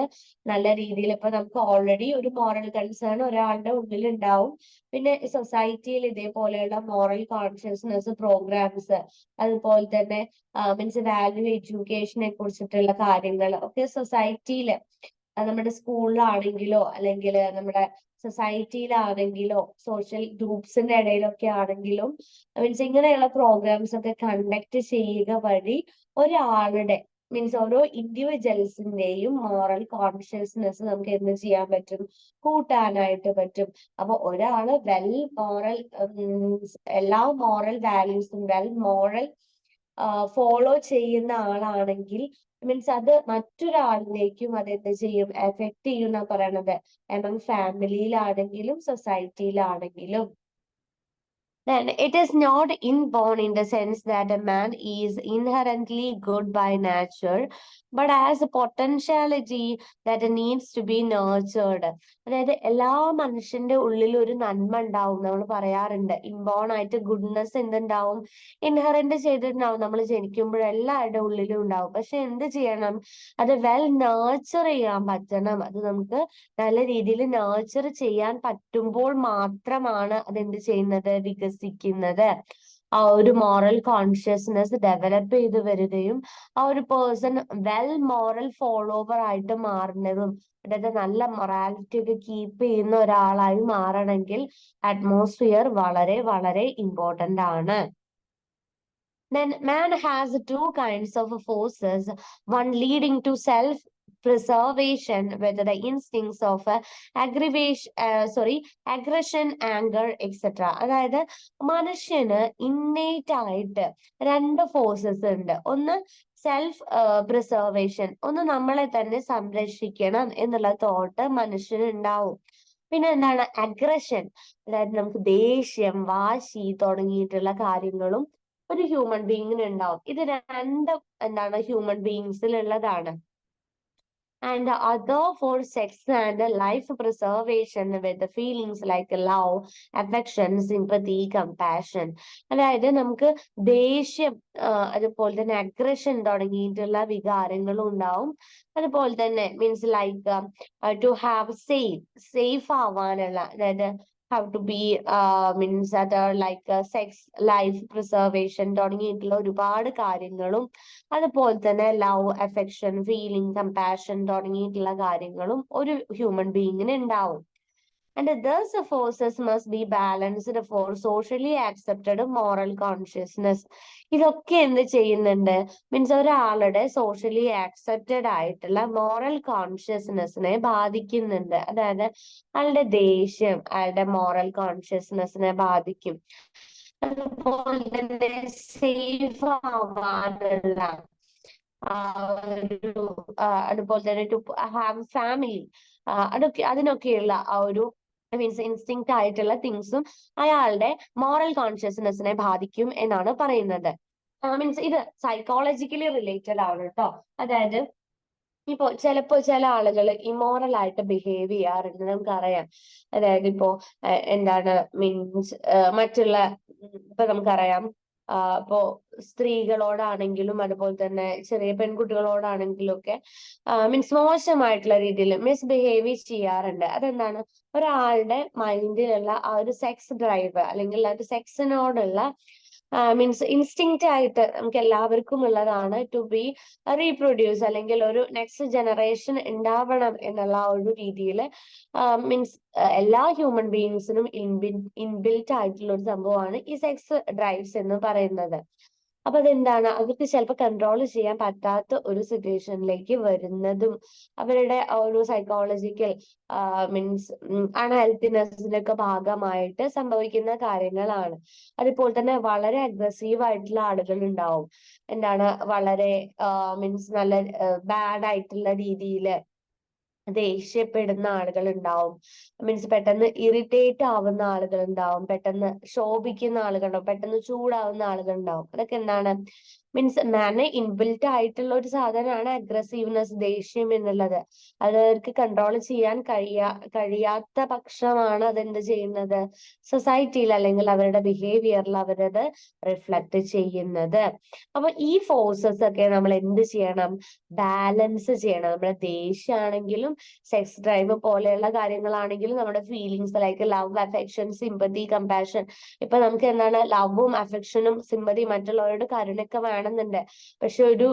S1: നല്ല രീതിയിൽ ഇപ്പൊ നമുക്ക് ഓൾറെഡി ഒരു മോറൽ കൺസേൺ ഒരാളുടെ ഉള്ളിൽ ഉണ്ടാവും. പിന്നെ സൊസൈറ്റിയിൽ ഇതേപോലെയുള്ള മോറൽ കോൺഷ്യസ്നെസ് പ്രോഗ്രാംസ്, അതുപോലെ തന്നെ മീൻസ് വാല്യൂ എഡ്യൂക്കേഷനെ കുറിച്ചിട്ടുള്ള കാര്യങ്ങൾ ഒക്കെ സൊസൈറ്റിയില്, നമ്മുടെ സ്കൂളിലാണെങ്കിലോ അല്ലെങ്കിൽ നമ്മുടെ സൊസൈറ്റിയിലാണെങ്കിലോ സോഷ്യൽ ഗ്രൂപ്പ്സിന്റെ ഇടയിലൊക്കെ ആണെങ്കിലും മീൻസ് ഇങ്ങനെയുള്ള പ്രോഗ്രാംസ് ഒക്കെ കണ്ടക്ട് ചെയ്യുക വഴി ഒരാളുടെ, മീൻസ് ഓരോ ഇൻഡിവിജ്വൽസിന്റെയും മോറൽ കോൺഷ്യസ്നെസ് നമുക്ക് എന്ത് ചെയ്യാൻ പറ്റും, കൂട്ടാനായിട്ട് പറ്റും. അപ്പൊ ഒരാള് വെൽ മോറൽ, എല്ലാ മോറൽ വാല്യൂസും വെൽ മോറൽ ഫോളോ ചെയ്യുന്ന ആളാണെങ്കിൽ, മീൻസ് അത് മറ്റൊരാളിലേക്കും അത് എന്ത് ചെയ്യും, എഫക്ട് ചെയ്യും എന്നാ പറയണത്. Among ഫാമിലിയിലാണെങ്കിലും സൊസൈറ്റിയിലാണെങ്കിലും. Then it is not inborn in the sense that a man is inherently good by nature, but has a potentiality that needs to be nurtured. അതായത് എല്ലാ മനുഷ്യന്റെ ഉള്ളിൽ ഒരു നന്മ ഉണ്ടാവും. നമ്മൾ പറയാറുണ്ട്, ഇൻബോൺ ആയിട്ട് ഗുഡ്നെസ് എന്തുണ്ടാവും, ഇൻഹറന്റ് ചെയ്തിട്ടുണ്ടാവും. നമ്മൾ ജനിക്കുമ്പോൾ എല്ലാവരുടെ ഉള്ളിലും ഉണ്ടാവും. പക്ഷെ എന്ത് ചെയ്യണം, അത് വെൽ നേർച്ചർ ചെയ്യാൻ പറ്റണം. അത് നമുക്ക് നല്ല രീതിയിൽ നേർച്ചർ ചെയ്യാൻ പറ്റുമ്പോൾ മാത്രമാണ് അതെന്ത് ചെയ്യുന്നത്, വികസിക്കുന്നത്. ആ ഒരു മോറൽ കോൺഷ്യസ്നെസ് ഡെവലപ്പ് ചെയ്ത് വരികയും ആ ഒരു പേഴ്സൺ വെൽ മോറൽ ഫോളോവർ ആയിട്ട് മാറുന്നതും, അതായത് നല്ല മൊറാലിറ്റി ഒക്കെ കീപ്പ് ചെയ്യുന്ന ഒരാളായി മാറണമെങ്കിൽ അറ്റ്മോസ്ഫിയർ വളരെ വളരെ ഇമ്പോർട്ടന്റ് ആണ്. Then man has two kinds of forces, one leading to self-preservation with the instincts of aggression, anger, etc. അതായത് മനുഷ്യന് ഇന്നേറ്റ് ആയിട്ട് രണ്ട് ഫോഴ്സസ് ഉണ്ട്. ഒന്ന് സെൽഫ് പ്രിസർവേഷൻ, ഒന്ന് നമ്മളെ തന്നെ സംരക്ഷിക്കണം എന്നുള്ള തോട്ട് മനുഷ്യന് ഉണ്ടാവും. പിന്നെ എന്താണ് അഗ്രഷൻ, അതായത് നമുക്ക് ദേഷ്യം, വാശി തുടങ്ങിയിട്ടുള്ള കാര്യങ്ങളും ഒരു ഹ്യൂമൻ ബീയിങ്ങിന് ഉണ്ടാവും. ഇത് രണ്ടും എന്താണ് ഹ്യൂമൻ ബീയിങ്സിൽ ഉള്ളതാണ്. And the other for sex and life preservation with the feelings like love, affection, sympathy, compassion. അതായത് നമുക്ക് ദേഷ്യം, അതുപോലെ തന്നെ അഗ്രഷൻ തുടങ്ങിയിട്ടുള്ള വികാരങ്ങളും ഉണ്ടാവും. അതുപോലെ തന്നെ means like to have safe ആവാനുള്ള, അതായത് how to be means that are like sex, life preservation തുടങ്ങിയിട്ടുള്ള ഒരുപാട് കാര്യങ്ങളും, അതുപോലെ തന്നെ ലവ്, അഫെക്ഷൻ, ഫീലിംഗ്, കമ്പാഷൻ തുടങ്ങിയിട്ടുള്ള കാര്യങ്ങളും ഒരു ഹ്യൂമൻ ബീയിങ്ങിന് ഉണ്ടാവും. And thus the forces must be balanced for socially accepted moral consciousness. ഇതൊക്കെ എന്ത് ചെയ്യുന്നുണ്ട്, മീൻസ് ഒരാളുടെ സോഷ്യലി ആക്സെപ്റ്റഡ് ആയിട്ടുള്ള മോറൽ കോൺഷ്യസ്നെസ്സിനെ ബാധിക്കുന്നുണ്ട്. അതായത് അയാളുടെ ദേഷ്യം അയാളുടെ മോറൽ കോൺഷ്യസ്നെസ്സിനെ ബാധിക്കും. അതുപോലെ തന്നെ സേഫ് ആവാനുള്ള ഒരു അതുപോലെ തന്നെ ടു ഹാവ് ഫാമിലി, അതിനൊക്കെയുള്ള ആ ഒരു മീൻസ് ഇൻസ്റ്റിങ്ക്റ്റ് ആയിട്ടുള്ള തിങ്സും അയാളുടെ മോറൽ കോൺഷ്യസ്നെസ്സിനെ ബാധിക്കും എന്നാണ് പറയുന്നത്. മീൻസ് ഇത് സൈക്കോളജിക്കലി റിലേറ്റഡ് ആണ് കേട്ടോ. അതായത് ഇപ്പോ ചിലപ്പോ ചില ആളുകൾ ഇമോറൽ ആയിട്ട് ബിഹേവ് ചെയ്യാറുണ്ട്, നമുക്കറിയാം. അതായത് ഇപ്പോ എന്താണ് മീൻസ് മറ്റുള്ള ഇപ്പൊ നമുക്കറിയാം ഇപ്പോ സ്ത്രീകളോടാണെങ്കിലും അതുപോലെ തന്നെ ചെറിയ പെൺകുട്ടികളോടാണെങ്കിലും ഒക്കെ മീൻസ് മോശമായിട്ടുള്ള രീതിയിൽ മിസ്ബിഹേവ് ചെയ്യാറുണ്ട്. അതെന്താണ്, ഒരാളുടെ മൈൻഡിലുള്ള ആ ഒരു സെക്സ് ഡ്രൈവ് അല്ലെങ്കിൽ ആ ഒരു സെക്സിനോടുള്ള മീൻസ് ഇൻസ്റ്റിങ്ക്റ്റ് ആയിട്ട് നമുക്ക് എല്ലാവർക്കും ഉള്ളതാണ് ടു ബി റീപ്രൊഡ്യൂസ്, അല്ലെങ്കിൽ ഒരു നെക്സ്റ്റ് ജനറേഷൻ ഉണ്ടാവണം എന്നുള്ള ആ ഒരു രീതിയിൽ മീൻസ് എല്ലാ ഹ്യൂമൻ ബീയിങ്സിനും ഇൻബിൽറ്റ് ആയിട്ടുള്ള ഒരു സംഭവമാണ് ഈ സെക്സ് ഡ്രൈവ്സ് എന്ന് പറയുന്നത്. അപ്പൊ അതെന്താണ്, അവർക്ക് ചിലപ്പോൾ കൺട്രോൾ ചെയ്യാൻ പറ്റാത്ത ഒരു സിറ്റുവേഷനിലേക്ക് വരുന്നതും അവരുടെ ആ ഒരു സൈക്കോളജിക്കൽ മീൻസ് അൺഹെൽത്തിനെസ്സിനൊക്കെ ഭാഗമായിട്ട് സംഭവിക്കുന്ന കാര്യങ്ങളാണ്. അതുപോലെ തന്നെ വളരെ അഗ്രസീവ് ആയിട്ടുള്ള ആളുകൾ ഉണ്ടാവും. എന്താണ്, വളരെ മീൻസ് നല്ല ബാഡ് ആയിട്ടുള്ള രീതിയിൽ ദേഷ്യപ്പെടുന്ന ആളുകൾ ഉണ്ടാവും. മീൻസ് പെട്ടെന്ന് ഇറിറ്റേറ്റ് ആവുന്ന ആളുകൾ ഉണ്ടാവും, പെട്ടെന്ന് ശോഭിക്കുന്ന ആളുകൾ ഉണ്ടാവും, പെട്ടെന്ന് ചൂടാവുന്ന ആളുകൾ ഉണ്ടാവും. അതൊക്കെ എന്താണ്, മീൻസ് മാനെ ഇൻബിൽറ്റ് ആയിട്ടുള്ള ഒരു സാധനമാണ് അഗ്രസീവ്നെസ്, ദേഷ്യം എന്നുള്ളത്. അത് അവർക്ക് കൺട്രോൾ ചെയ്യാൻ കഴിയാത്ത പക്ഷമാണ് അതെന്ത് ചെയ്യുന്നത്, സൊസൈറ്റിയിൽ അല്ലെങ്കിൽ അവരുടെ ബിഹേവിയറിൽ അവരത് റിഫ്ലക്ട് ചെയ്യുന്നത്. അപ്പൊ ഈ ഫോഴ്സസ് ഒക്കെ നമ്മൾ എന്ത് ചെയ്യണം, ബാലൻസ് ചെയ്യണം. നമ്മുടെ ദേഷ്യമാണെങ്കിലും സെക്സ് ഡ്രൈവ് പോലെയുള്ള കാര്യങ്ങളാണെങ്കിലും നമ്മുടെ feelings like love, affection, sympathy, compassion. ഇപ്പൊ നമുക്ക് എന്താണ്, ലവും അഫെക്ഷനും സിമ്പതി, മറ്റുള്ളവരുടെ കരുണയൊക്കെ വേണമെന്നുണ്ട്. പക്ഷെ ഒരു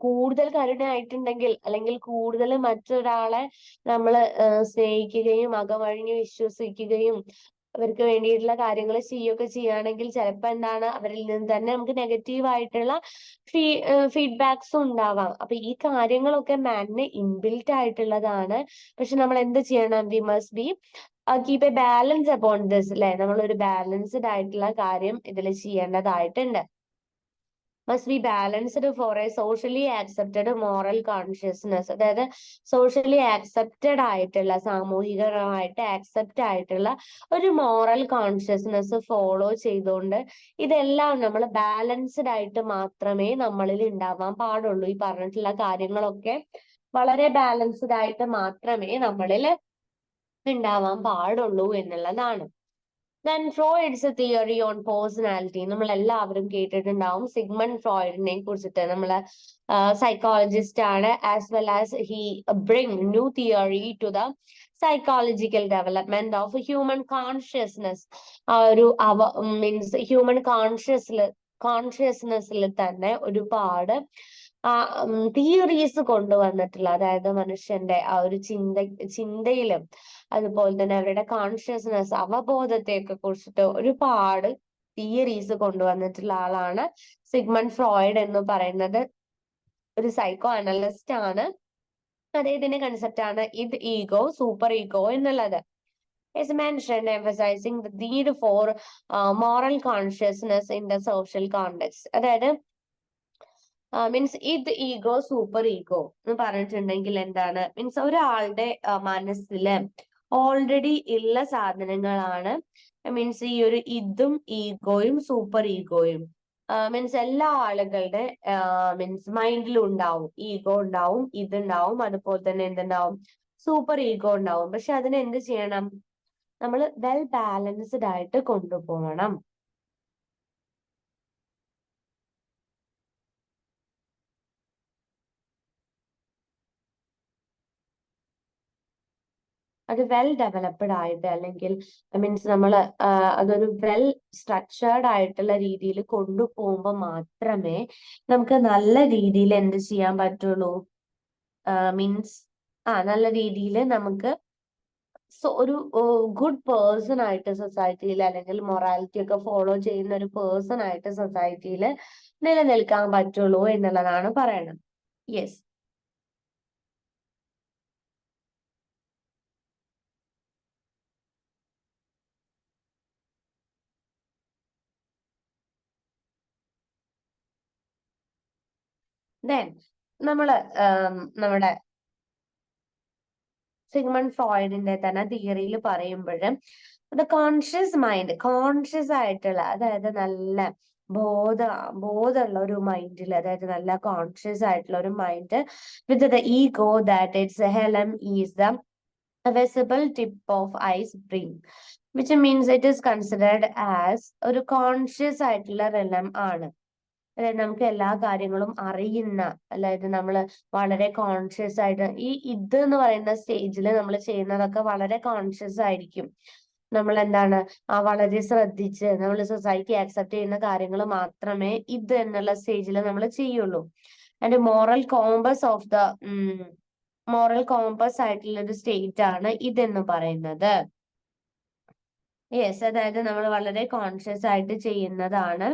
S1: കൂടുതൽ കരുണ ആയിട്ടുണ്ടെങ്കിൽ അല്ലെങ്കിൽ കൂടുതൽ മറ്റൊരാളെ നമ്മൾ സ്നേഹിക്കുകയും അകമഴിഞ്ഞ് വിശ്വസിക്കുകയും അവർക്ക് വേണ്ടിയിട്ടുള്ള കാര്യങ്ങൾ ചെയ്യുകയൊക്കെ ചെയ്യുകയാണെങ്കിൽ ചിലപ്പോ എന്താണ്, അവരിൽ നിന്ന് തന്നെ നമുക്ക് നെഗറ്റീവ് ആയിട്ടുള്ള ഫീഡ്ബാക്സും ഉണ്ടാവാം. അപ്പൊ ഈ കാര്യങ്ങളൊക്കെ മാനിന് ഇൻബിൽറ്റ് ആയിട്ടുള്ളതാണ്. പക്ഷെ നമ്മൾ എന്ത് ചെയ്യണം, we must be keep a balance upon this, അല്ലെ? നമ്മൾ ഒരു ബാലൻസ്ഡ് ആയിട്ടുള്ള കാര്യം ഇതിൽ ചെയ്യേണ്ടതായിട്ടുണ്ട്. Must be balanced for a socially accepted moral consciousness. അതായത് സോഷ്യലി ആക്സെപ്റ്റഡ് ആയിട്ടുള്ള, സാമൂഹികമായിട്ട് ആക്സെപ്റ്റ് ആയിട്ടുള്ള ഒരു മോറൽ കോൺഷ്യസ്നെസ് ഫോളോ ചെയ്തുകൊണ്ട് ഇതെല്ലാം നമ്മൾ ബാലൻസ്ഡ് ആയിട്ട് മാത്രമേ നമ്മളിൽ ഉണ്ടാവാൻ പാടുള്ളൂ. ഈ പറഞ്ഞിട്ടുള്ള കാര്യങ്ങളൊക്കെ വളരെ ബാലൻസ്ഡ് ആയിട്ട് മാത്രമേ നമ്മളിൽ ഉണ്ടാവാൻ പാടുള്ളൂ എന്നുള്ളതാണ്. Then Freud's theory on personality, നമ്മൾ എല്ലാവരും കേട്ടിട്ടുണ്ടാവും. സിഗ്മണ്ട് ഫ്രോയിഡിനെ കുറിച്ചിട്ട്. നമ്മള് സൈക്കോളജിസ്റ്റ് ആണ്, as well as he bring new theory to the psychological development of human consciousness. ആ ഒരു മീൻസ് ഹ്യൂമൻ കോൺഷ്യസ്നെസ്സിൽ തന്നെ ഒരുപാട് തിയറീസ് കൊണ്ടുവന്നിട്ടുള്ള, അതായത് മനുഷ്യന്റെ ആ ഒരു ചിന്തയിലും അതുപോലെ തന്നെ അവരുടെ കോൺഷ്യസ്നെസ്, അവബോധത്തെയൊക്കെ കുറിച്ചിട്ട് ഒരുപാട് തിയറീസ് കൊണ്ടുവന്നിട്ടുള്ള ആളാണ് സിഗ്മണ്ട് ഫ്രോയിഡ് എന്ന് പറയുന്നത്. ഒരു സൈക്കോ അനലിസ്റ്റ് ആണ്. അദ്ദേഹത്തിന്റെ കൺസെപ്റ്റ് ആണ് ഇത് ഈഗോ, സൂപ്പർ ഈഗോ എന്നുള്ളത്. Is mentioned emphasizing the need for moral consciousness in the social context. അതായത് മീൻസ് ഇത് ഈഗോ, സൂപ്പർ ഈഗോ എന്ന് പറഞ്ഞിട്ടുണ്ടെങ്കിൽ എന്താണ്, മീൻസ് ഒരാളുടെ മനസ്സില് ഓൾറെഡി ഉള്ള സാധനങ്ങളാണ്. മീൻസ് ഈ ഒരു ഇതും ഈഗോയും സൂപ്പർ ഈഗോയും മീൻസ് എല്ലാ ആളുകളുടെ മീൻസ് മൈൻഡിലും ഉണ്ടാവും. ഈഗോ ഉണ്ടാവും, ഇതുണ്ടാവും, അതുപോലെ തന്നെ എന്തുണ്ടാവും, സൂപ്പർ ഈഗോ ഉണ്ടാവും. പക്ഷെ അതിനെ എന്ത് ചെയ്യണം, നമ്മൾ വെൽ ബാലൻസ്ഡ് ആയിട്ട് കൊണ്ടുപോകണം. അത് വെൽ ഡെവലപ്ഡ് ആയിട്ട്, അല്ലെങ്കിൽ മീൻസ് നമ്മൾ അതൊരു വെൽ സ്ട്രക്ചേർഡ് ആയിട്ടുള്ള രീതിയിൽ കൊണ്ടുപോകുമ്പോൾ മാത്രമേ നമുക്ക് നല്ല രീതിയിൽ എന്ത് ചെയ്യാൻ പറ്റുള്ളൂ, മീൻസ് നല്ല രീതിയിൽ നമുക്ക് ഒരു ഗുഡ് പേഴ്സൺ ആയിട്ട് സൊസൈറ്റിയിൽ, അല്ലെങ്കിൽ മൊറാലിറ്റി ഒക്കെ ഫോളോ ചെയ്യുന്ന ഒരു പേഴ്സൺ ആയിട്ട് സൊസൈറ്റിയിൽ നിലനിൽക്കാൻ പറ്റുള്ളൂ എന്നുള്ളതാണ് പറയണത്. യെസ്. ദെൻ നമ്മള് നമ്മുടെ സിഗ്മണ്ട് ഫ്രോയിഡിന്റെ തന്നെ തിയറിയിൽ പറയുമ്പോൾ ദ കോൺഷ്യസ് മൈൻഡ്, കോൺഷ്യസ് ആയിട്ടുള്ള, അതായത് നല്ല ബോധമുള്ള ഒരു മൈൻഡിൽ, അതായത് നല്ല കോൺഷ്യസ് ആയിട്ടുള്ള ഒരു mind with the ego that its helm is the a visible tip of iceberg, which means it is considered as ഒരു കോൺഷ്യസ് ആയിട്ടുള്ള റെലം ആണ്. അതായത് നമുക്ക് എല്ലാ കാര്യങ്ങളും അറിയുന്ന, അതായത് നമ്മൾ വളരെ കോൺഷ്യസ് ആയിട്ട് ഇത് എന്ന് പറയുന്ന സ്റ്റേജിൽ നമ്മൾ ചെയ്യുന്നതൊക്കെ വളരെ കോൺഷ്യസ് ആയിരിക്കും. നമ്മൾ എന്താണ് വളരെ ശ്രദ്ധിച്ച് നമ്മൾ സൊസൈറ്റി ആക്സെപ്റ്റ് ചെയ്യുന്ന കാര്യങ്ങൾ മാത്രമേ ഇത് എന്നുള്ള സ്റ്റേജിൽ നമ്മൾ ചെയ്യുള്ളൂ. ആൻഡ് മോറൽ കോമ്പസ് ആയിട്ടുള്ള ഒരു സ്റ്റേറ്റ് ആണ് ഇതെന്ന് പറയുന്നത്. യെസ്, അതായത് നമ്മൾ വളരെ കോൺഷ്യസ് ആയിട്ട് ചെയ്യുന്നതാണ്.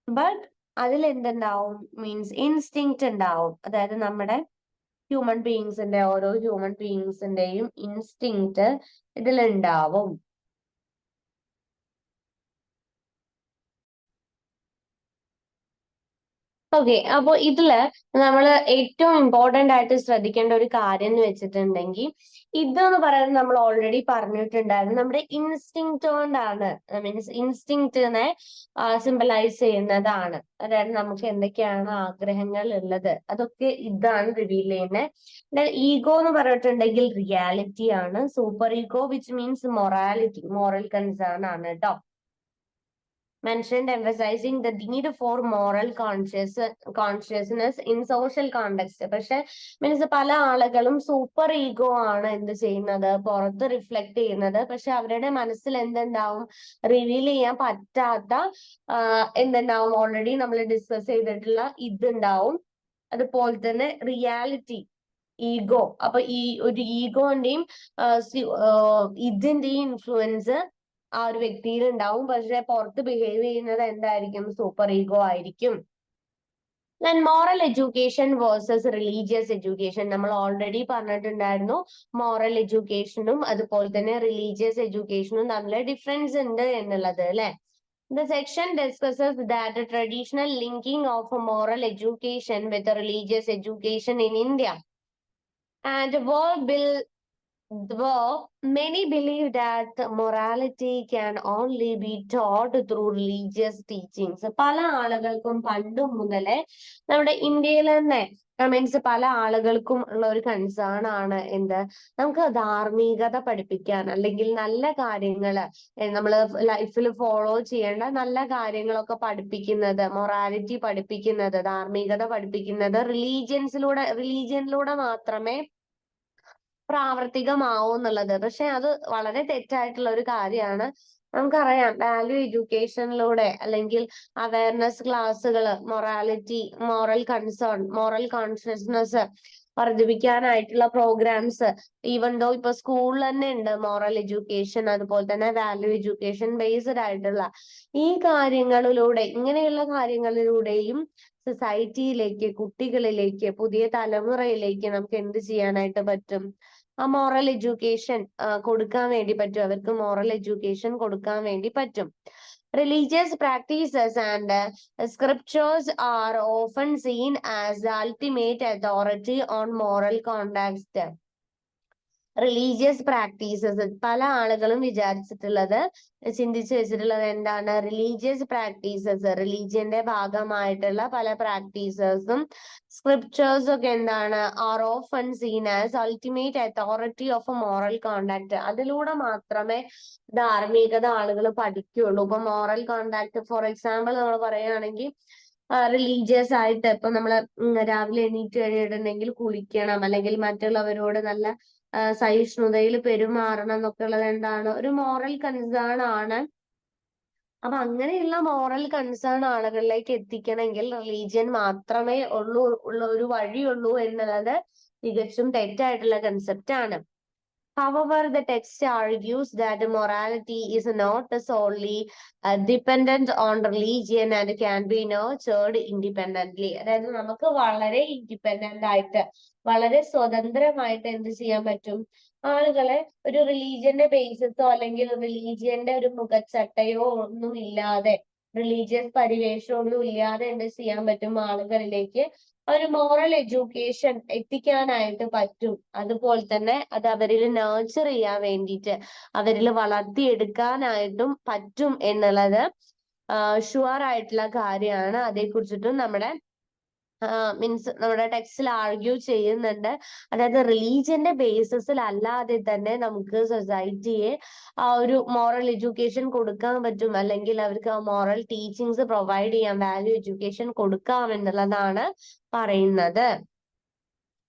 S1: ബട്ട് അതിൽ എന്തുണ്ടാവും, മീൻസ് ഇൻസ്റ്റിങ്ക്റ്റ് ഉണ്ടാവും. അതായത് നമ്മുടെ ഓരോ ഹ്യൂമൻ ബീയിങ്സിന്റെയും ഇൻസ്റ്റിങ്ക്റ്റ് ഇതിലുണ്ടാവും. ഓക്കെ, അപ്പൊ ഇതില് നമ്മൾ ഏറ്റവും ഇമ്പോർട്ടന്റ് ആയിട്ട് ശ്രദ്ധിക്കേണ്ട ഒരു കാര്യം എന്ന് വെച്ചിട്ടുണ്ടെങ്കിൽ, ഇതെന്ന് പറയുന്നത് നമ്മൾ ഓൾറെഡി പറഞ്ഞിട്ടുണ്ടായിരുന്നു, നമ്മുടെ ഇൻസ്റ്റിങ്ക്റ്റ് കൊണ്ടാണ്. മീൻസ് ഇൻസ്റ്റിങ്ക്റ്റിനെ സിംബലൈസ് ചെയ്യുന്നതാണ്. അതായത് നമുക്ക് എന്തൊക്കെയാണ് ആഗ്രഹങ്ങൾ ഉള്ളത് അതൊക്കെ ഇതാണ് റിവീൽ ചെയ്യുന്നത്. ഈഗോ എന്ന് പറഞ്ഞിട്ടുണ്ടെങ്കിൽ റിയാലിറ്റി ആണ്. Super ego which means moral concern ആണ് കേട്ടോ. mentioned emphasizing the need for moral consciousness in social context. പക്ഷെ മീൻസ് പല ആളുകളും സൂപ്പർ ഈഗോ ആണ് എന്ത് ചെയ്യുന്നത്, പുറത്ത് റിഫ്ലക്ട് ചെയ്യുന്നത്. പക്ഷെ അവരുടെ മനസ്സിൽ എന്തുണ്ടാവും, റിവീൽ ചെയ്യാൻ പറ്റാത്ത എന്തുണ്ടാവും, ഓൾറെഡി നമ്മൾ ഡിസ്കസ് ചെയ്തിട്ടുള്ള ഇതുണ്ടാവും. അതുപോലെ തന്നെ റിയാലിറ്റി, ഈഗോ. അപ്പൊ ഈ ഒരു ഈഗോന്റെയും ഇതിന്റെയും ഇൻഫ്ലുവൻസ് ആ ഒരു വ്യക്തിയിൽ ഉണ്ടാവും. പക്ഷെ പുറത്ത് ബിഹേവ് ചെയ്യുന്നത് എന്തായിരിക്കും, സൂപ്പർ ഈഗോ ആയിരിക്കും. Then moral education versus religious education. നമ്മൾ ഓൾറെഡി പറഞ്ഞിട്ടുണ്ടായിരുന്നു മോറൽ എഡ്യൂക്കേഷനും അതുപോലെ തന്നെ റിലീജിയസ് എഡ്യൂക്കേഷനും തമ്മിൽ ഡിഫറൻസ് ഉണ്ട് എന്നുള്ളത് അല്ലെ. The section discusses that traditional linking of moral education with religious education in India. And though many believe that morality can only be taught through religious teachings. പല ആളുകൾക്കും പണ്ട് മുതലേ നമ്മുടെ ഇന്ത്യയിൽ തന്നെ മീൻസ് പല ആളുകൾക്കും ഉള്ള ഒരു കൺസേൺ ആണ് എന്ത്, നമുക്ക് ധാർമ്മികത പഠിപ്പിക്കാൻ അല്ലെങ്കിൽ നല്ല കാര്യങ്ങൾ നമ്മൾ ലൈഫിൽ ഫോളോ ചെയ്യേണ്ട നല്ല കാര്യങ്ങളൊക്കെ പഠിപ്പിക്കുന്നത്, മൊറാലിറ്റി പഠിപ്പിക്കുന്നത്, ധാർമ്മികത പഠിപ്പിക്കുന്നത് റിലീജിയനിലൂടെ മാത്രമേ പ്രാവർത്തികമാവും എന്നുള്ളത്. പക്ഷെ അത് വളരെ തെറ്റായിട്ടുള്ള ഒരു കാര്യമാണ്. നമുക്കറിയാം വാല്യൂ എഡ്യൂക്കേഷനിലൂടെ അല്ലെങ്കിൽ അവയർനെസ് ക്ലാസ്സുകൾ, മൊറാലിറ്റി, മോറൽ കോൺഷ്യസ്നെസ് വർദ്ധിപ്പിക്കാനായിട്ടുള്ള പ്രോഗ്രാംസ് ഈവൻ ദോ ഇപ്പൊ സ്കൂളിൽ തന്നെ ഉണ്ട് മോറൽ എഡ്യൂക്കേഷൻ, അതുപോലെ തന്നെ വാല്യൂ എഡ്യൂക്കേഷൻ ബേസ്ഡ് ആയിട്ടുള്ള ഈ കാര്യങ്ങളിലൂടെ, ഇങ്ങനെയുള്ള കാര്യങ്ങളിലൂടെയും സൊസൈറ്റിയിലേക്ക്, കുട്ടികളിലേക്ക്, പുതിയ തലമുറയിലേക്ക് നമുക്ക് എന്ത് ചെയ്യാനായിട്ട് പറ്റും, ആ മോറൽ എഡ്യൂക്കേഷൻ കൊടുക്കാൻ വേണ്ടി പറ്റും. അവർക്ക് മോറൽ എഡ്യൂക്കേഷൻ കൊടുക്കാൻ വേണ്ടി പറ്റും. Religious practices and scriptures are often seen as the ultimate authority on moral conduct. Religious practices, പല ആളുകളും ചിന്തിച്ചു വെച്ചിട്ടുള്ളത് എന്താണ്, റിലീജിയസ് പ്രാക്ടീസസ്, റിലീജിയന്റെ ഭാഗമായിട്ടുള്ള പല പ്രാക്ടീസസും സ്ക്രിപ്റ്റേഴ്സും ഒക്കെ എന്താണ്, R often scene as ultimate authority of moral contact. അതിലൂടെ മാത്രമേ ധാർമ്മികത ആളുകൾ പഠിക്കുകയുള്ളൂ. ഇപ്പൊ മോറൽ കോണ്ടാക്ട് ഫോർ എക്സാമ്പിൾ നമ്മൾ പറയുകയാണെങ്കിൽ റിലീജിയസ് ആയിട്ട് ഇപ്പൊ നമ്മള് രാവിലെ എണീറ്റ് കഴിഞ്ഞിട്ടുണ്ടെങ്കിൽ കുളിക്കണം, അല്ലെങ്കിൽ മറ്റുള്ളവരോട് നല്ല സഹിഷ്ണുതയിൽ പെരുമാറണം എന്നൊക്കെ ഉള്ളത് എന്താണ്, ഒരു മോറൽ കൺസേൺ ആണ്. അപ്പൊ അങ്ങനെയുള്ള മോറൽ കൺസേൺ ആളുകളിലേക്ക് എത്തിക്കണമെങ്കിൽ റിലീജിയൻ മാത്രമേ ഉള്ള ഒരു വഴിയുള്ളൂ എന്നുള്ളത് തികച്ചും തെറ്റായിട്ടുള്ള കൺസെപ്റ്റ് ആണ്. However, the text argues that morality is not solely dependent on religion and can be nurtured independently. അതായത് നമുക്ക് വളരെ ഇൻഡിപെൻഡന്റ് ആയിട്ട്, വളരെ സ്വതന്ത്രമായിട്ട് എന്ത് ചെയ്യാൻ പറ്റും, ആളുകളെ ഒരു റിലീജിയന്റെ ബേസിസോ അല്ലെങ്കിൽ റിലീജിയന്റെ ഒരു മുഖച്ചട്ടയോ ഒന്നും ഇല്ലാതെ, റിലീജിയസ് പരിവേഷം ഒന്നും ഇല്ലാതെ എന്ത് ചെയ്യാൻ പറ്റും, ആളുകളിലേക്ക് ഒരു മോറൽ എഡ്യൂക്കേഷൻ എത്തിക്കാനായിട്ട് പറ്റും. അതുപോലെ തന്നെ അത് അവരിൽ നർച്ചർ ചെയ്യാൻ വേണ്ടിയിട്ട്, അവരിൽ വളർത്തിയെടുക്കാനായിട്ടും പറ്റും എന്നുള്ളത് ഷുവർ ആയിട്ടുള്ള കാര്യമാണ്. അതേക്കുറിച്ചിട്ടും നമ്മുടെ മീൻസ് നമ്മുടെ ടെക്സ്റ്റിൽ ആർഗ്യൂ ചെയ്യുന്നുണ്ട്. അതായത് റിലീജിയന്റെ ബേസിസിൽ അല്ലാതെ തന്നെ നമുക്ക് സൊസൈറ്റിയെ ആ ഒരു മോറൽ എഡ്യൂക്കേഷൻ കൊടുക്കാൻ പറ്റും, അല്ലെങ്കിൽ അവർക്ക് മോറൽ ടീച്ചിങ്സ് പ്രൊവൈഡ് ചെയ്യാം, വാല്യൂ എഡ്യൂക്കേഷൻ കൊടുക്കാം എന്നുള്ളതാണ് പറയുന്നത്.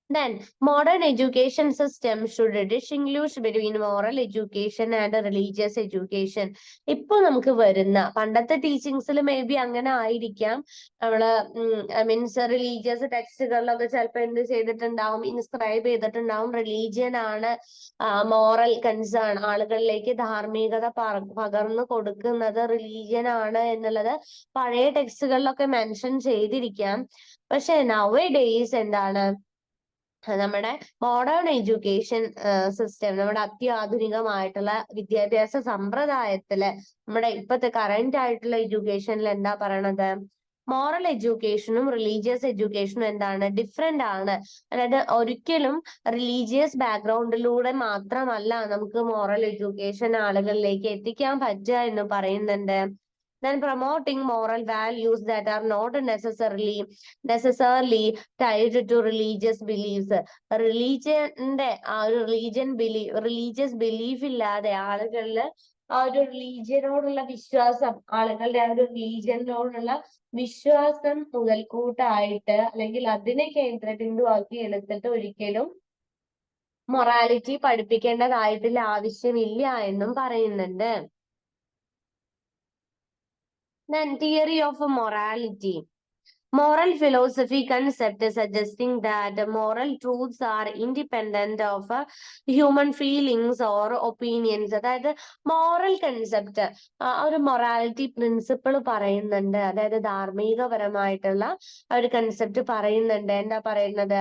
S1: Then, modern education system should distinguish between moral education and religious education. ഇപ്പൊ നമുക്ക് വരുന്ന പണ്ടത്തെ ടീച്ചിങ്സിൽ മേ ബി അങ്ങനെ ആയിരിക്കാം. നമ്മള് മീൻസ് റിലീജിയസ് ടെക്സ്റ്റുകളിലൊക്കെ ചിലപ്പോൾ എന്ത് ചെയ്തിട്ടുണ്ടാവും, ഇൻസ്ക്രൈബ് ചെയ്തിട്ടുണ്ടാവും റിലീജിയൻ ആണ് മോറൽ കൺസേൺ, ആളുകളിലേക്ക് ധാർമ്മികത പകർന്നു കൊടുക്കുന്നത് റിലീജിയൻ ആണ് എന്നുള്ളത് പഴയ ടെക്സ്റ്റുകളിലൊക്കെ മെൻഷൻ ചെയ്തിരിക്കാം. പക്ഷെ നൗ ഡേയ്സ് എന്താണ്, നമ്മുടെ മോഡേൺ എഡ്യൂക്കേഷൻ സിസ്റ്റം, നമ്മുടെ അത്യാധുനികമായിട്ടുള്ള വിദ്യാഭ്യാസ സമ്പ്രദായത്തില് നമ്മുടെ ഇപ്പോഴത്തെ കറന്റ് ആയിട്ടുള്ള എഡ്യൂക്കേഷനിൽ എന്താ പറയണത്, മോറൽ എഡ്യൂക്കേഷനും റിലീജിയസ് എഡ്യൂക്കേഷനും എന്താണ്, ഡിഫറെന്റ് ആണ്. അതായത് ഒരിക്കലും റിലീജിയസ് ബാക്ക്ഗ്രൗണ്ടിലൂടെ മാത്രമല്ല നമുക്ക് മോറൽ എഡ്യൂക്കേഷൻ ആളുകളിലേക്ക് എത്തിക്കാൻ പറ്റുക എന്ന് പറയുന്നുണ്ട്. Then promoting moral values that are not necessarily tied to religious beliefs. റിലീജിയന്റെ ആ ഒരു റിലീജിയസ് ബിലീഫ് ഇല്ലാതെ ആളുകളില് ആ ഒരു റിലീജിയനോടുള്ള വിശ്വാസം, ആളുകളുടെ ആ ഒരു റിലീജിയനോടുള്ള വിശ്വാസം മുതൽക്കൂട്ടായിട്ട് അല്ലെങ്കിൽ അതിനെ കേന്ദ്രബിന്ദുവാക്കി എടുത്തിട്ട് ഒരിക്കലും മൊറാലിറ്റി പഠിപ്പിക്കേണ്ടതായിട്ടുള്ള ആവശ്യമില്ല എന്നും പറയുന്നുണ്ട്. Then theory of morality. Moral philosophy concept suggesting that moral truths are independent of human feelings or opinions. അതായത് മോറൽ കൺസെപ്റ്റ്, ഒരു മൊറാലിറ്റി പ്രിൻസിപ്പിൾ പറയുന്നുണ്ട്. അതായത് ധാർമ്മികപരമായിട്ടുള്ള ഒരു കൺസെപ്റ്റ് പറയുന്നുണ്ട്. എന്താ പറയുന്നത്,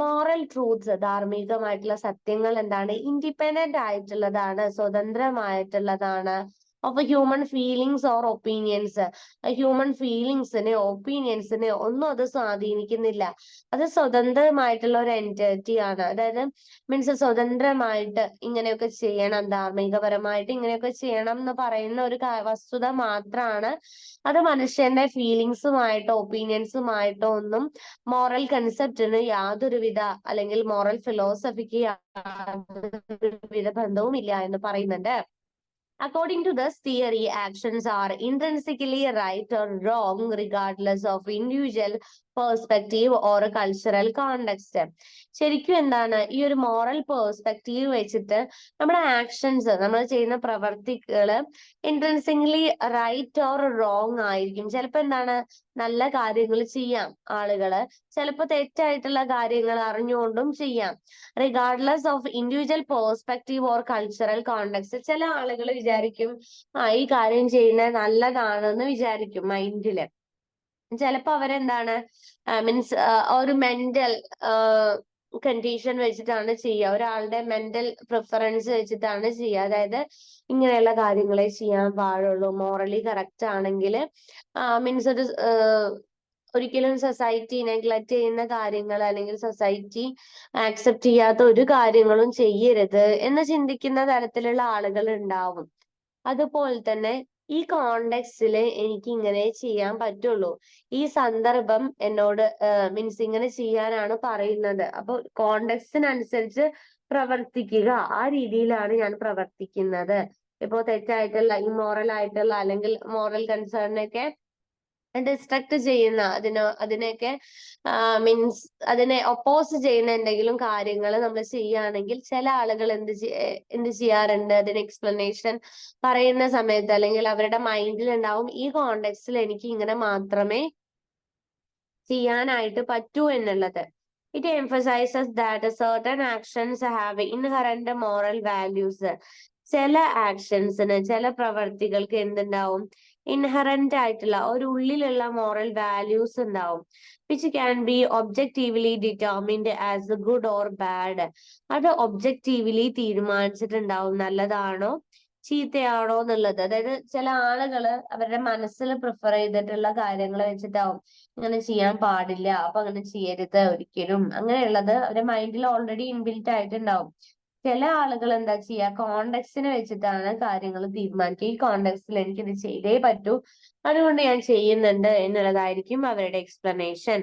S1: മോറൽ ട്രൂത്ത്സ്, ധാർമ്മികമായിട്ടുള്ള സത്യങ്ങൾ എന്താണ്, ഇൻഡിപെൻഡന്റ് ആയിട്ടുള്ളതാണ്, സ്വതന്ത്രമായിട്ടുള്ളതാണ്. Of human feelings or opinions, human ഫീലിങ്സിനെ ഒപ്പീനിയൻസിനെ ഒന്നും അത് സ്വാധീനിക്കുന്നില്ല. അത് സ്വതന്ത്രമായിട്ടുള്ള ഒരു എൻറ്റിറ്റി ആണ്. അതായത് മീൻസ് സ്വതന്ത്രമായിട്ട് ഇങ്ങനെയൊക്കെ ചെയ്യണം, ധാർമ്മികപരമായിട്ട് ഇങ്ങനെയൊക്കെ ചെയ്യണം എന്ന് പറയുന്ന ഒരു വസ്തുത മാത്രമാണ്. അത് മനുഷ്യന്റെ ഫീലിങ്സുമായിട്ടോ ഒപ്പീനിയൻസുമായിട്ടോ ഒന്നും മോറൽ കൺസെപ്റ്റിന് യാതൊരുവിധ, അല്ലെങ്കിൽ മോറൽ ഫിലോസഫിക്ക് യാതൊരുവിധ ബന്ധവും ഇല്ല എന്ന് പറയുന്നുണ്ട്. According to this theory, actions are intrinsically right or wrong regardless of individual perspective or cultural context. ശരിക്കും എന്താണ്, ഈ ഒരു മോറൽ പേഴ്സ്പെക്റ്റീവ് വെച്ചിട്ട് നമ്മുടെ ആക്ഷൻസ്, നമ്മൾ ചെയ്യുന്ന പ്രവർത്തികള് ഇൻട്രൻസിക്കലി റൈറ്റ് ഓർ റോങ് ആയിരിക്കും. ചിലപ്പോ എന്താണ്, നല്ല കാര്യങ്ങൾ ചെയ്യാം ആളുകള്, ചിലപ്പോ തെറ്റായിട്ടുള്ള കാര്യങ്ങൾ അറിഞ്ഞുകൊണ്ടും ചെയ്യാം. Regardless of individual perspective or cultural context. ചില ആളുകൾ വിചാരിക്കും ഈ കാര്യം ചെയ്യുന്നത് നല്ലതാണെന്ന് വിചാരിക്കും മൈൻഡില്. ചിലപ്പോ അവരെന്താണ് മീൻസ് ഒരു മെന്റൽ കണ്ടീഷൻ വെച്ചിട്ടാണ് ചെയ്യുക, ഒരാളുടെ മെന്റൽ പ്രിഫറൻസ് വെച്ചിട്ടാണ് ചെയ്യുക. അതായത് ഇങ്ങനെയുള്ള കാര്യങ്ങളെ ചെയ്യാൻ പാടുള്ളൂ, മോറലി കറക്റ്റ് ആണെങ്കിൽ മീൻസ് ഒരു ഒരിക്കലും സൊസൈറ്റി നെഗ്ലക്ട് ചെയ്യുന്ന കാര്യങ്ങൾ അല്ലെങ്കിൽ സൊസൈറ്റി ആക്സെപ്റ്റ് ചെയ്യാത്ത ഒരു കാര്യങ്ങളും ചെയ്യരുത് എന്ന് ചിന്തിക്കുന്ന തരത്തിലുള്ള ആളുകൾ ഉണ്ടാവും. അതുപോലെ തന്നെ ഈ കോണ്ടെക്സ്റ്റില് എനിക്ക് ഇങ്ങനെ ചെയ്യാൻ പറ്റുള്ളൂ, ഈ സന്ദർഭം എന്നോട് മീൻസ് ഇങ്ങനെ ചെയ്യാനാണ് പറയുന്നത്, അപ്പൊ കോണ്ടെക്സ്റ്റിനനുസരിച്ച് പ്രവർത്തിക്കുക, ആ രീതിയിലാണ് ഞാൻ പ്രവർത്തിക്കുന്നത്. ഇപ്പോ തെറ്റായിട്ടുള്ള ഇമ്മോറൽ ആയിട്ടുള്ള അല്ലെങ്കിൽ മോറൽ കൺസേണിനൊക്കെ ഡിസ്ട്രക്ട് ചെയ്യുന്ന അതിനെയൊക്കെ മീൻസ് അതിനെ ഒപ്പോസ് ചെയ്യുന്ന എന്തെങ്കിലും കാര്യങ്ങൾ നമ്മൾ ചെയ്യുകയാണെങ്കിൽ ചില ആളുകൾ എന്ത് ചെയ്യാറുണ്ട്, അതിന് എക്സ്പ്ലനേഷൻ പറയുന്ന സമയത്ത് അല്ലെങ്കിൽ അവരുടെ മൈൻഡിൽ ഉണ്ടാവും ഈ കോണ്ടെക്സ്റ്റിൽ എനിക്ക് ഇങ്ങനെ മാത്രമേ ചെയ്യാനായിട്ട് പറ്റൂ എന്നുള്ളത്. It emphasizes that certain actions have inherent moral values. ചില ആക്ഷൻസിന്, ചില പ്രവർത്തികൾക്ക് എന്തുണ്ടാവും, ഇൻഹറന്റ് ആയിട്ടുള്ള ഒരു ഉള്ളിലുള്ള മോറൽ വാല്യൂസ് ഉണ്ടാവും. Which can be objectively determined as good or bad. അത് ഒബ്ജക്റ്റീവ്ലി തീരുമാനിച്ചിട്ടുണ്ടാവും നല്ലതാണോ ചീത്തയാണോ എന്നുള്ളത്. അതായത് ചില ആളുകള് അവരുടെ മനസ്സിൽ പ്രിഫർ ചെയ്തിട്ടുള്ള കാര്യങ്ങൾ വെച്ചിട്ടാവും ഇങ്ങനെ ചെയ്യാൻ പാടില്ല, അപ്പൊ അങ്ങനെ ചെയ്യരുത് ഒരിക്കലും, അങ്ങനെയുള്ളത് അവരുടെ മൈൻഡിൽ ഓൾറെഡി ഇൻബിൽറ്റ് ആയിട്ടുണ്ടാവും. ചില ആളുകൾ എന്താ ചെയ്യുക, കോണ്ടെക്സ്റ്റിനെ വെച്ചിട്ടാണ് കാര്യങ്ങൾ തീരുമാനിക്കുക. ഈ കോണ്ടെക്സ്റ്റിൽ എനിക്കിത് ചെയ്തേ പറ്റൂ, അതുകൊണ്ട് ഞാൻ ചെയ്യുന്നുണ്ട് എന്നുള്ളതായിരിക്കും അവരുടെ explanation.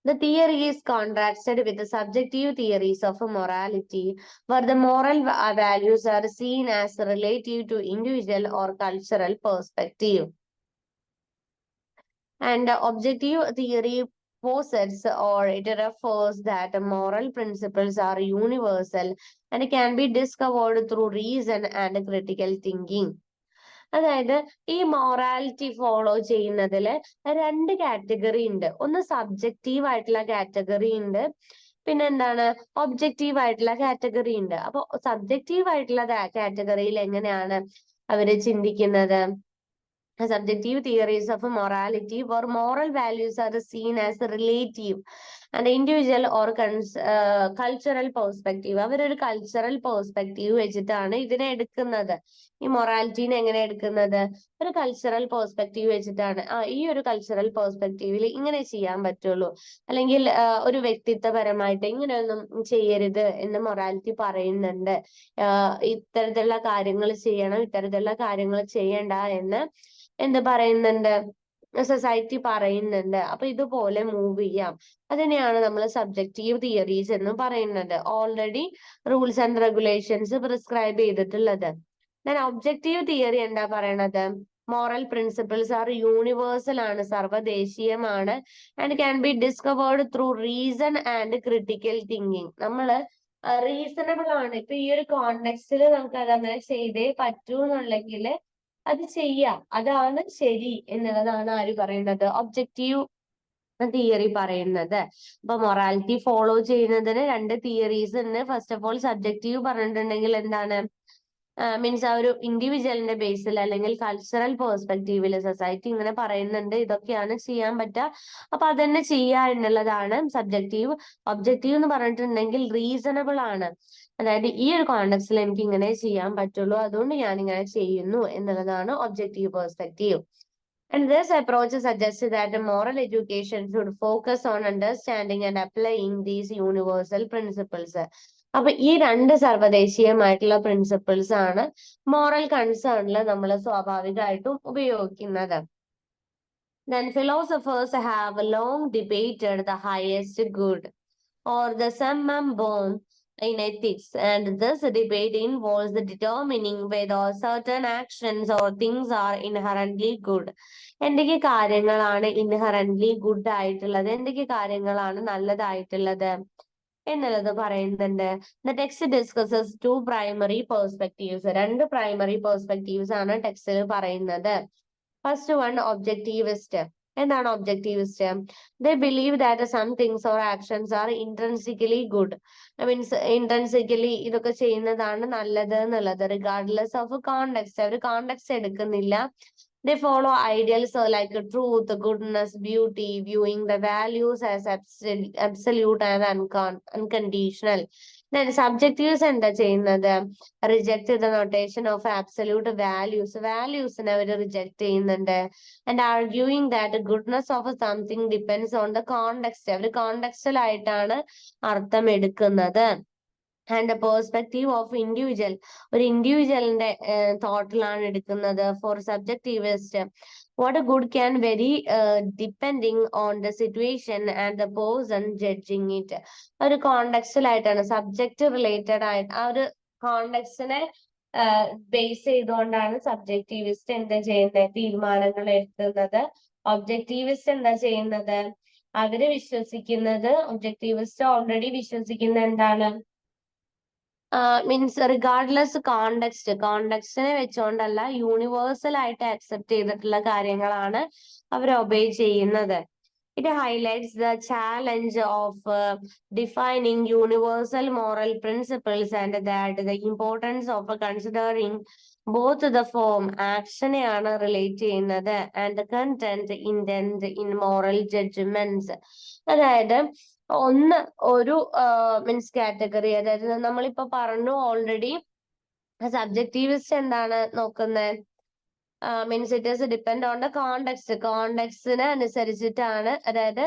S1: The theory is contrasted with the subjective theories of morality, where the moral values are seen as relative to individual or cultural perspective. And objective theory posits, or it refers that moral principles are universal and can be discovered through reason and critical thinking. അതായത് ഈ morality follow ചെയ്യുന്നതിൽ രണ്ട് category ഉണ്ട്. ഒന്ന് subjective ആയിട്ടുള്ള category ഉണ്ട്, പിന്നെ എന്താണ് ഒബ്ജക്റ്റീവ് ആയിട്ടുള്ള കാറ്റഗറി ഉണ്ട്. അപ്പൊ സബ്ജക്റ്റീവ് ആയിട്ടുള്ള കാറ്റഗറിയിൽ എങ്ങനെയാണ് അവര് ചിന്തിക്കുന്നത്? Subjective theories of morality, where moral values are seen as relative and individual or cultural perspective. അവരൊരു കൾച്ചറൽ പെർസ്പെക്റ്റീവ് വെച്ചിട്ടാണ് ഇതിനെ എടുക്കുന്നത്. ഈ മൊറാലിറ്റീനെ എങ്ങനെ എടുക്കുന്നത്? ഒരു കൾച്ചറൽ പെർസ്പെക്റ്റീവ് വെച്ചിട്ടാണ്. ഈ ഒരു കൾച്ചറൽ പെർസ്പെക്റ്റീവിൽ ഇങ്ങനെ ചെയ്യാൻ പറ്റുള്ളൂ, അല്ലെങ്കിൽ ഒരു വ്യക്തിത്വപരമായിട്ട് ഇങ്ങനെയൊന്നും ചെയ്യരുത് എന്ന് മൊറാലിറ്റി പറയുന്നുണ്ട്. ഇത്തരത്തിലുള്ള കാര്യങ്ങൾ ചെയ്യണം, ഇത്തരത്തിലുള്ള കാര്യങ്ങൾ ചെയ്യണ്ട എന്ന് എന്ത് പറയുന്നുണ്ട്? സൊസൈറ്റി പറയുന്നുണ്ട്. അപ്പൊ ഇതുപോലെ മൂവ് ചെയ്യാം. അതിനെയാണ് നമ്മൾ സബ്ജക്റ്റീവ് തിയറീസ് എന്ന് പറയുന്നത്. Already rules and regulations prescribe ചെയ്തിട്ടുള്ളത്. ഞാൻ ഒബ്ജക്റ്റീവ് തിയറി എന്താ പറയണത്? മോറൽ പ്രിൻസിപ്പിൾസ് ആർ യൂണിവേഴ്സൽ ആണ്, സർവ്വദേശീയമാണ്, and can be discovered through reason and critical thinking. നമ്മള് റീസണബിൾ ആണ്. ഇപ്പൊ ഈ ഒരു കോണ്ടെക്സ്റ്റിൽ നമുക്ക് അതങ്ങനെ ചെയ്തേ പറ്റൂ എന്നുണ്ടെങ്കിൽ അത് ചെയ്യാം, അതാണ് ശരി എന്നുള്ളതാണ് ആര് പറയുന്നത്? ഒബ്ജക്റ്റീവ് തിയറി പറയുന്നത്. അപ്പൊ മൊറാലിറ്റി ഫോളോ ചെയ്യുന്നതിന് രണ്ട് തിയറീസ് ഉണ്ട്. ഫസ്റ്റ് ഓഫ് ഓൾ സബ്ജക്റ്റീവ് പറഞ്ഞിട്ടുണ്ടെങ്കിൽ എന്താണ്? മീൻസ് ആ ഒരു ഇൻഡിവിജ്വലിന്റെ ബേസിൽ അല്ലെങ്കിൽ കൾച്ചറൽ പെർസ്പെക്റ്റീവില് സൊസൈറ്റി ഇങ്ങനെ പറയുന്നുണ്ട്, ഇതൊക്കെയാണ് ചെയ്യാൻ പറ്റുക, അപ്പൊ അതന്നെ ചെയ്യുക എന്നുള്ളതാണ് സബ്ജക്റ്റീവ്. ഒബ്ജക്റ്റീവ് എന്ന് പറഞ്ഞിട്ടുണ്ടെങ്കിൽ റീസണബിൾ ആണ്, അതായത് ഈ ഒരു കോണ്ടെക്സ്റ്റിൽ എനിക്ക് ഇങ്ങനെ ചെയ്യാൻ പറ്റുള്ളൂ, അതുകൊണ്ട് ഞാൻ ഇങ്ങനെ ചെയ്യുന്നു എന്നുള്ളതാണ് objective perspective. And this approach suggests that moral education should focus on understanding and applying these universal principles. അപ്പൊ ഈ രണ്ട് സർവ്വദേശീയമായിട്ടുള്ള പ്രിൻസിപ്പിൾസ് ആണ് മോറൽ കൺസേണിൽ നമ്മൾ സ്വാഭാവികമായിട്ടും ഉപയോഗിക്കുന്നത്. Then philosophers have long debated the highest good or the summum bonum in ethics, and this debate involves the determining whether certain actions or things are inherently good. എന്തൊക്കെ കാര്യങ്ങളാണ് inherently good ആയിട്ടുള്ളത്, എന്തൊക്കെ കാര്യങ്ങളാണ് നല്ലതായിട്ടുള്ളത് എന്നുള്ളത് പറയുന്നുണ്ട്. The text discusses two primary perspectives. രണ്ട് primary perspectives ആണ് ടെക്സ്റ്റിൽ പറയുന്നത്. First one objectivist. എന്താണ് objectivist? They believe that some things or actions are intrinsically good. Means intrinsically ഇതൊക്കെ ചെയ്യുന്നതാണ് നല്ലത് എന്നുള്ളത്, റിഗാർഡ്ലെസ് ഓഫ് കോണ്ടെക്സ്റ്റ്. അവർ കോണ്ടെക്സ്റ്റ് എടുക്കുന്നില്ല. They follow ideals like truth, goodness, beauty, viewing the values as absolute and unconditional. Then subjectives എന്താ ചെയ്യുന്നത്? Reject the notation of absolute values. Values-നെ അവർ റിജക്ട് ചെയ്യുന്നുണ്ട്. And arguing that goodness of something depends on the context. അവർ contextual ആയിട്ടാണ് അർത്ഥം എടുക്കുന്നത്. And perspective of individual, ഒരു ഇൻഡിവിജ്വലിന്റെ തോട്ടിലാണ് എടുക്കുന്നത്. For subjectivist, what good can vary depending on the situation and the person judging it. ഒരു കോണ്ടെക്സ്റ്റൽ ആയിട്ടാണ്, സബ്ജക്റ്റ് റിലേറ്റഡ് ആയിട്ട് ആ ഒരു കോണ്ടെക്സ്റ്റിനെ ബേസ് ചെയ്തുകൊണ്ടാണ് സബ്ജക്റ്റീവിസ്റ്റ് എന്താ ചെയ്യുന്നത്? തീരുമാനങ്ങൾ എടുക്കുന്നത്. ഒബ്ജക്റ്റീവിസ്റ്റ് എന്താ ചെയ്യുന്നത്? അവര് വിശ്വസിക്കുന്നത്, ഒബ്ജക്റ്റീവിസ്റ്റ് ഓൾറെഡി വിശ്വസിക്കുന്ന എന്താണ്? മീൻസ് റിഗാർഡ്ലെസ് കോണ്ടെക്സ്റ്റിനെ വെച്ചുകൊണ്ടല്ല, യൂണിവേഴ്സൽ ആയിട്ട് അക്സെപ്റ്റ് ചെയ്തിട്ടുള്ള കാര്യങ്ങളാണ് അവർ ഒബേ ചെയ്യുന്നത്. It highlights the challenge of defining universal moral principles and that the importance of considering both the form, actionനെയാണ് റിലേറ്റ് ചെയ്യുന്നത്, and the content, intent in moral judgments. അതായത് ഒന്ന് ഒരു means category, അതായത് നമ്മളിപ്പോ പറഞ്ഞു ഓൾറെഡി സബ്ജക്റ്റീവിസ്റ്റ് എന്താണ് നോക്കുന്നത്? Means it is depend on the context. കോണ്ടെക്സ്റ്റിന് അനുസരിച്ചിട്ടാണ്, അതായത്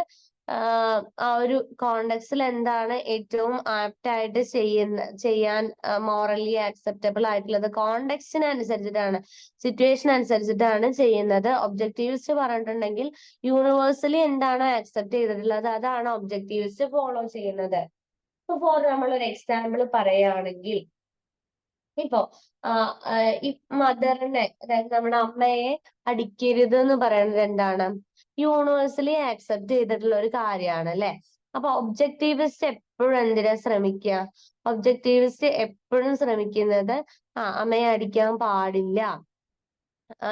S1: ആ ഒരു കോണ്ടെക്സ്റ്റിൽ എന്താണ് ഏറ്റവും ആപ്റ്റ് ആയിട്ട് ചെയ്യാൻ മോറലി ആക്സെപ്റ്റബിൾ ആയിട്ടുള്ളത് കോണ്ടെക്സ്റ്റിനനുസരിച്ചിട്ടാണ്, സിറ്റുവേഷൻ അനുസരിച്ചിട്ടാണ് ചെയ്യുന്നത്. ഒബ്ജക്റ്റീവിസ്റ്റ് പറഞ്ഞിട്ടുണ്ടെങ്കിൽ യൂണിവേഴ്സലി എന്താണ് ആക്സെപ്റ്റ് ചെയ്തിട്ടുള്ളത് അതാണ് ഒബ്ജക്റ്റീവിസ്റ്റ് ഫോളോ ചെയ്യുന്നത്. ഇപ്പൊ നമ്മളൊരു എക്സാമ്പിൾ പറയുകയാണെങ്കിൽ, ഇപ്പൊ ഈ മദറിനെ, അതായത് നമ്മുടെ അമ്മയെ അടിക്കരുത് എന്ന് പറയുന്നത് എന്താണ്, യൂണിവേഴ്സലി ആക്സെപ്റ്റ് ചെയ്തിട്ടുള്ള ഒരു കാര്യമാണ് അല്ലെ. അപ്പൊ ഒബ്ജക്റ്റീവിസ്റ്റ് എപ്പോഴും എന്തിനാ ശ്രമിക്കുക, ഒബ്ജക്റ്റീവിസ്റ്റ് എപ്പോഴും ശ്രമിക്കുന്നത് അമ്മയെ അടിക്കാൻ പാടില്ല,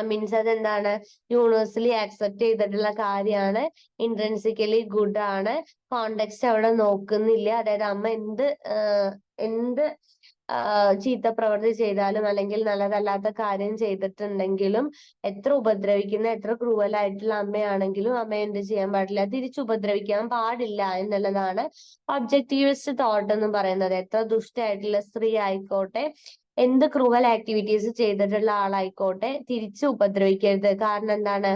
S1: മീൻസ് അതെന്താണ്, യൂണിവേഴ്സലി ആക്സെപ്റ്റ് ചെയ്തിട്ടുള്ള കാര്യമാണ്, ഇൻട്രൻസിക്കലി ഗുഡ് ആണ്, കോണ്ടെക്സ്റ്റ് അവിടെ നോക്കുന്നില്ല. അതായത് അമ്മ എന്ത് ചീത്ത പ്രവൃത്തി ചെയ്താലും അല്ലെങ്കിൽ നല്ലതല്ലാത്ത കാര്യം ചെയ്തിട്ടുണ്ടെങ്കിലും, എത്ര ഉപദ്രവിക്കുന്ന എത്ര ക്രൂവലായിട്ടുള്ള അമ്മയാണെങ്കിലും അമ്മയെ എന്ത് ചെയ്യാൻ പാടില്ല, തിരിച്ചു ഉപദ്രവിക്കാൻ പാടില്ല എന്നുള്ളതാണ് ഒബ്ജക്റ്റീവിസ്റ്റ് തോട്ട് എന്ന് പറയുന്നത്. എത്ര ദുഷ്ടയായിട്ടുള്ള സ്ത്രീ ആയിക്കോട്ടെ, എന്ത് ക്രൂവൽ ആക്ടിവിറ്റീസ് ചെയ്തിട്ടുള്ള ആളായിക്കോട്ടെ, തിരിച്ചു ഉപദ്രവിക്കരുത്. കാരണം എന്താണ്,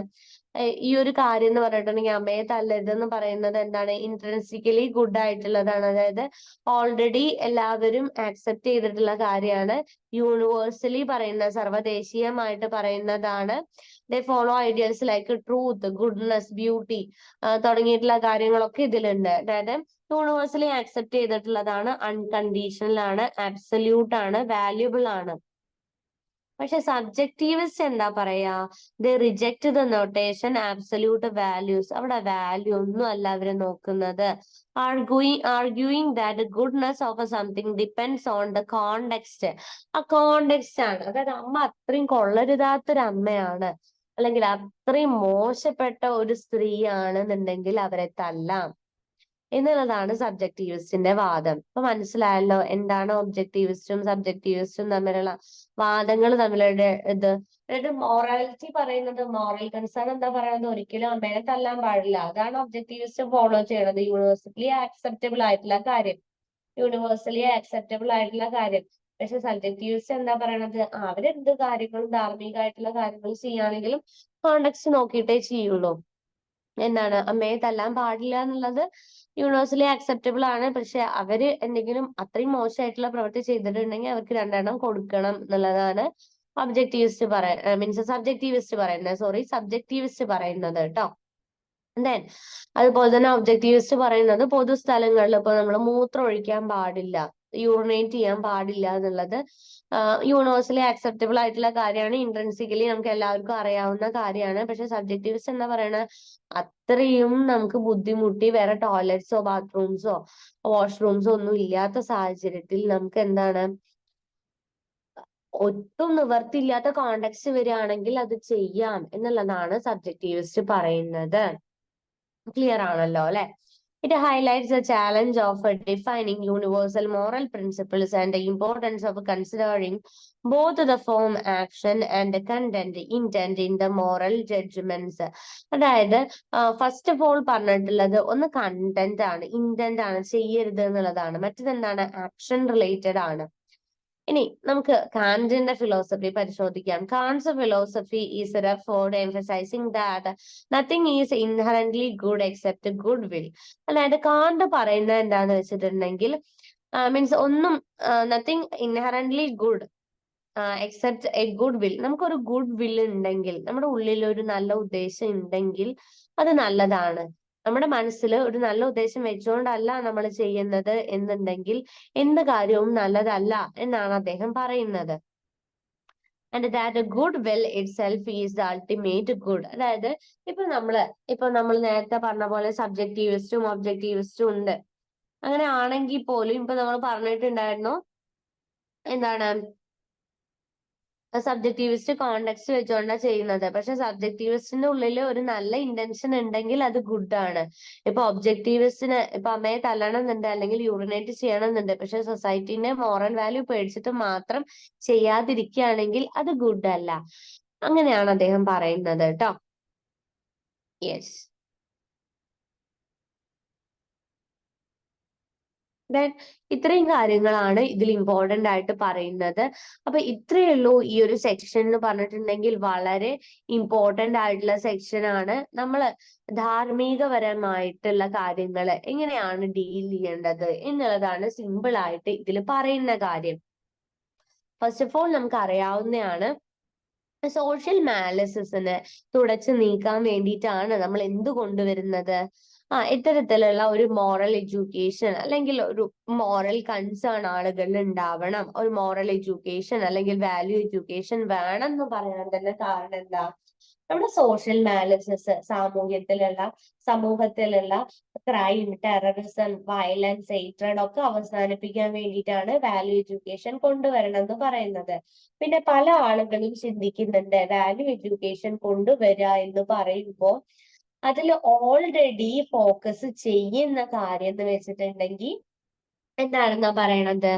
S1: ഈ ഒരു കാര്യം എന്ന് പറഞ്ഞിട്ടുണ്ടെങ്കിൽ അമ്മയെ തല്ലരുതെന്ന് പറയുന്നത് എന്താണ്, ഇൻട്രൻസിക്കലി ഗുഡ് ആയിട്ടുള്ളതാണ്. അതായത് ഓൾറെഡി എല്ലാവരും ആക്സെപ്റ്റ് ചെയ്തിട്ടുള്ള കാര്യമാണ്, യൂണിവേഴ്സലി പറയുന്ന, സർവ്വദേശീയമായിട്ട് പറയുന്നതാണ്. They follow ideals like truth, goodness, beauty തുടങ്ങിയിട്ടുള്ള കാര്യങ്ങളൊക്കെ ഇതിലുണ്ട്. അതായത് യൂണിവേഴ്സലി ആക്സെപ്റ്റ് ചെയ്തിട്ടുള്ളതാണ്, അൺകണ്ടീഷണൽ ആണ്, അബ്സല്യൂട്ട് ആണ്, വാല്യുബിൾ ആണ്. പക്ഷെ സബ്ജക്റ്റീവിസ്റ്റ് എന്താ പറയാ, they reject the notation absolute values. അവിടെ വാല്യൂ ഒന്നും അല്ല അവര് നോക്കുന്നത്. Arguing that goodness of something depends on the context. ആ കോണ്ടെക്സ്റ്റ് ആണ്. അതായത് അമ്മ അത്രയും കൊള്ളരുതാത്തൊരു അമ്മയാണ്, അല്ലെങ്കിൽ അത്രയും മോശപ്പെട്ട ഒരു സ്ത്രീയാണെന്നുണ്ടെങ്കിൽ അവരെ തല്ലാം എന്നുള്ളതാണ് സബ്ജക്റ്റീവിസ്റ്റിന്റെ വാദം. ഇപ്പൊ മനസ്സിലായല്ലോ എന്താണ് ഒബ്ജക്റ്റീവിസ്റ്റും സബ്ജക്റ്റീവിസ്റ്റും തമ്മിലുള്ള വാദങ്ങൾ തമ്മിലുള്ള ഇത്. അതായത് മോറാലിറ്റി പറയുന്നത്, മോറൽ കൺസേൺ എന്താ പറയുന്നത്, ഒരിക്കലും അമ്മേനെ തല്ലാൻ പാടില്ല. അതാണ് ഒബ്ജക്റ്റീവിസ്റ്റ് ഫോളോ ചെയ്യണത്, യൂണിവേഴ്സലി ആക്സെപ്റ്റബിൾ ആയിട്ടുള്ള കാര്യം, യൂണിവേഴ്സലി ആക്സെപ്റ്റബിൾ ആയിട്ടുള്ള കാര്യം. പക്ഷെ സബ്ജക്റ്റീവിസ്റ്റ് എന്താ പറയണത്, അവരെന്ത് കാര്യങ്ങളും ധാർമ്മികമായിട്ടുള്ള കാര്യങ്ങൾ ചെയ്യുകയാണെങ്കിലും കോണ്ടെക്സ്റ്റ് നോക്കിയിട്ടേ ചെയ്യുള്ളൂ. എന്താണ്, അമ്മയെ തല്ലാൻ പാടില്ല എന്നുള്ളത് യൂണിവേഴ്സലി ആക്സെപ്റ്റബിൾ ആണ്. പക്ഷെ അവര് എന്തെങ്കിലും അത്രയും മോശമായിട്ടുള്ള പ്രവൃത്തി ചെയ്തിട്ടുണ്ടെങ്കിൽ അവർക്ക് 2 എണ്ണം കൊടുക്കണം എന്നുള്ളതാണ് സബ്ജക്റ്റീവിസ്റ്റ് പറയുന്നത് കേട്ടോ. ദെൻ അതുപോലെ തന്നെ ഒബ്ജക്റ്റീവിസ്റ്റ് പറയുന്നത് പൊതുസ്ഥലങ്ങളിൽ ഇപ്പൊ നമ്മൾ മൂത്രം ഒഴിക്കാൻ പാടില്ല, യൂറിനേറ്റ് ചെയ്യാൻ പാടില്ല എന്നുള്ളത് യൂണിവേഴ്സലി ആക്സെപ്റ്റബിൾ ആയിട്ടുള്ള കാര്യമാണ്, ഇൻട്രൻസിക്കലി നമുക്ക് എല്ലാവർക്കും അറിയാവുന്ന കാര്യമാണ്. പക്ഷെ സബ്ജക്റ്റീവിസ്റ്റ് എന്താ പറയണത്, അത്രയും നമുക്ക് ബുദ്ധിമുട്ടി വേറെ ടോയ്ലറ്റ്സോ ബാത്റൂംസോ വാഷ്റൂംസോ ഒന്നും ഇല്ലാത്ത സാഹചര്യത്തിൽ നമുക്ക് എന്താണ്, ഒട്ടും നിവർത്തിയില്ലാത്ത കോണ്ടെക്സ്റ്റ് വരികയാണെങ്കിൽ അത് ചെയ്യാം എന്നുള്ളതാണ് സബ്ജക്റ്റീവിസ്റ്റ് പറയുന്നത്. ക്ലിയർ ആണല്ലോ അല്ലെ. It highlights the challenge of defining universal moral principles and the importance of considering both the form, action and the content, intent in the moral judgments. അതായത് ഫസ്റ്റ് ഓഫ് ഓൾ പറഞ്ഞിട്ടുള്ളത് ഒന്ന് കണ്ടന്റ് ആണ്, intent ആണ്, ചെയ്യരുത് എന്നുള്ളതാണ്. മറ്റേതെന്താണ്, action related ആണ്. ഇനി നമുക്ക് കാന്റിന്റെ ഫിലോസഫി പരിശോധിക്കാം. Kant's philosophy is for emphasising that nothing is inherently good except good will. അതായത് കാന്റ് പറയുന്നത് എന്താന്ന് വെച്ചിട്ടുണ്ടെങ്കിൽ, മീൻസ് ഒന്നും, nothing inherently good except a good will. നമുക്കൊരു ഗുഡ് വിൽ ഉണ്ടെങ്കിൽ, നമ്മുടെ ഉള്ളിൽ ഒരു നല്ല ഉദ്ദേശം ഉണ്ടെങ്കിൽ അത് നല്ലതാണ്. നമ്മുടെ മനസ്സിൽ ഒരു നല്ല ഉദ്ദേശം വെച്ചുകൊണ്ടല്ല നമ്മൾ ചെയ്യുന്നത് എന്നുണ്ടെങ്കിൽ എന്ത് കാര്യവും നല്ലതല്ല എന്നാണ് അദ്ദേഹം പറയുന്നത്. And that good will it self is the ultimate good. അതായത് ഇപ്പൊ നമ്മൾ നേരത്തെ പറഞ്ഞ പോലെ സബ്ജക്റ്റീവിസ്റ്റും ഒബ്ജക്റ്റീവിസ്റ്റും ഉണ്ട്. അങ്ങനെ ആണെങ്കിൽ പോലും ഇപ്പൊ നമ്മൾ പറഞ്ഞിട്ടുണ്ടായിരുന്നു എന്താണ്, സബ്ജക്റ്റീവിസ്റ്റ് കോണ്ടെക്സ്റ്റ് വെച്ചുകൊണ്ടാണ് ചെയ്യുന്നത്. പക്ഷെ സബ്ജക്റ്റീവിസ്റ്റിന്റെ ഉള്ളിൽ ഒരു നല്ല ഇന്റൻഷൻ ഉണ്ടെങ്കിൽ അത് ഗുഡ് ആണ്. ഇപ്പൊ ഒബ്ജക്റ്റീവിസ്റ്റിന് ഇപ്പൊ അമ്മയെ തല്ലണം എന്നുണ്ട്, അല്ലെങ്കിൽ യൂറിനേറ്റ് ചെയ്യണം എന്നുണ്ട്, പക്ഷെ സൊസൈറ്റിന്റെ മോറൽ വാല്യൂ പേടിച്ചിട്ട് മാത്രം ചെയ്യാതിരിക്കുകയാണെങ്കിൽ അത് ഗുഡ് അല്ല. അങ്ങനെയാണ് അദ്ദേഹം പറയുന്നത് കേട്ടോ. യെസ്. ദെൻ ഇത്രയും കാര്യങ്ങളാണ് ഇതിൽ ഇമ്പോർട്ടന്റ് ആയിട്ട് പറയുന്നത്. അപ്പൊ ഇത്രയേ ഉള്ളൂ ഈ ഒരു സെക്ഷൻ എന്ന് പറഞ്ഞിട്ടുണ്ടെങ്കിൽ വളരെ ഇമ്പോർട്ടന്റ് ആയിട്ടുള്ള സെക്ഷൻ ആണ്. നമ്മൾ ധാർമ്മികപരമായിട്ടുള്ള കാര്യങ്ങൾ എങ്ങനെയാണ് ഡീൽ ചെയ്യേണ്ടത് എന്നുള്ളതാണ് സിമ്പിൾ ആയിട്ട് ഇതിൽ പറയുന്ന കാര്യം. ഫസ്റ്റ് ഓഫ് ഓൾ നമുക്ക് അറിയാവുന്നതാണ് സോഷ്യൽ മാലിസിനെ തുടച്ചു നീക്കാൻ വേണ്ടിയിട്ടാണ് നമ്മൾ എന്ത് കൊണ്ടുവരുന്നത്, ഇത്തരത്തിലുള്ള ഒരു മോറൽ എഡ്യൂക്കേഷൻ അല്ലെങ്കിൽ ഒരു മോറൽ കൺസേൺ ആളുകളിൽ ഉണ്ടാവണം. ഒരു മോറൽ എഡ്യൂക്കേഷൻ അല്ലെങ്കിൽ വാല്യൂ എഡ്യൂക്കേഷൻ വേണം എന്ന് പറയാൻ തന്നെ കാരണം എന്താ? നമ്മുടെ സോഷ്യൽ മാലിസസ് സമൂഹത്തിലുള്ള ക്രൈം, ടെററിസം, വയലൻസ്, ഹേറ്റ്രഡ് ഒക്കെ അവസാനിപ്പിക്കാൻ വേണ്ടിയിട്ടാണ് വാല്യൂ എഡ്യൂക്കേഷൻ കൊണ്ടുവരണം എന്ന് പറയുന്നത്. പിന്നെ പല ആളുകളും ചിന്തിക്കുന്നുണ്ട് വാല്യൂ എഡ്യൂക്കേഷൻ കൊണ്ടുവരിക എന്ന് പറയുമ്പോൾ അതിൽ ഓൾറെഡി ഫോക്കസ് ചെയ്യുന്ന കാര്യം എന്ന് വെച്ചിട്ടുണ്ടെങ്കിൽ എന്താണെന്നാ പറയണത്,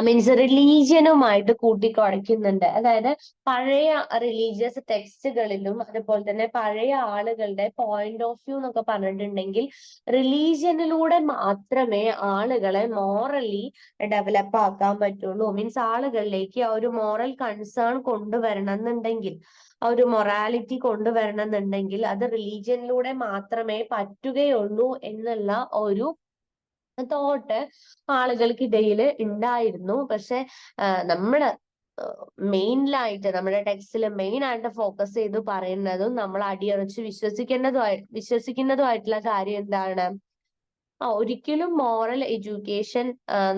S1: മീൻസ് റിലീജിയനുമായിട്ട് കൂട്ടിക്കുഴയ്ക്കുന്നുണ്ട്. അതായത് പഴയ റിലീജിയസ് ടെക്സ്റ്റുകളിലും അതുപോലെ തന്നെ പഴയ ആളുകളുടെ പോയിന്റ് ഓഫ് വ്യൂ എന്നൊക്കെ പറഞ്ഞിട്ടുണ്ടെങ്കിൽ റിലീജിയനിലൂടെ മാത്രമേ ആളുകളെ മോറലി ഡെവലപ്പ് ആക്കാൻ പറ്റുള്ളൂ. മീൻസ് ആളുകളിലേക്ക് ആ ഒരു മോറൽ കൺസേൺ കൊണ്ടുവരണം എന്നുണ്ടെങ്കിൽ, ആ ഒരു മൊറാലിറ്റി കൊണ്ടുവരണം എന്നുണ്ടെങ്കിൽ അത് റിലീജിയനിലൂടെ മാത്രമേ പറ്റുകയുള്ളൂ എന്നുള്ള ഒരു തോട്ട് ആളുകൾക്കിടയിൽ ഉണ്ടായിരുന്നു. പക്ഷെ നമ്മുടെ മെയിനിലായിട്ട് നമ്മുടെ ടെക്സ്റ്റിൽ മെയിൻ ആയിട്ട് ഫോക്കസ് ചെയ്ത് പറയുന്നതും നമ്മൾ അടിയുറച്ച് വിശ്വസിക്കുന്നതുമായിട്ടുള്ള കാര്യം എന്താണ്? ഒരിക്കലും മോറൽ എഡ്യൂക്കേഷൻ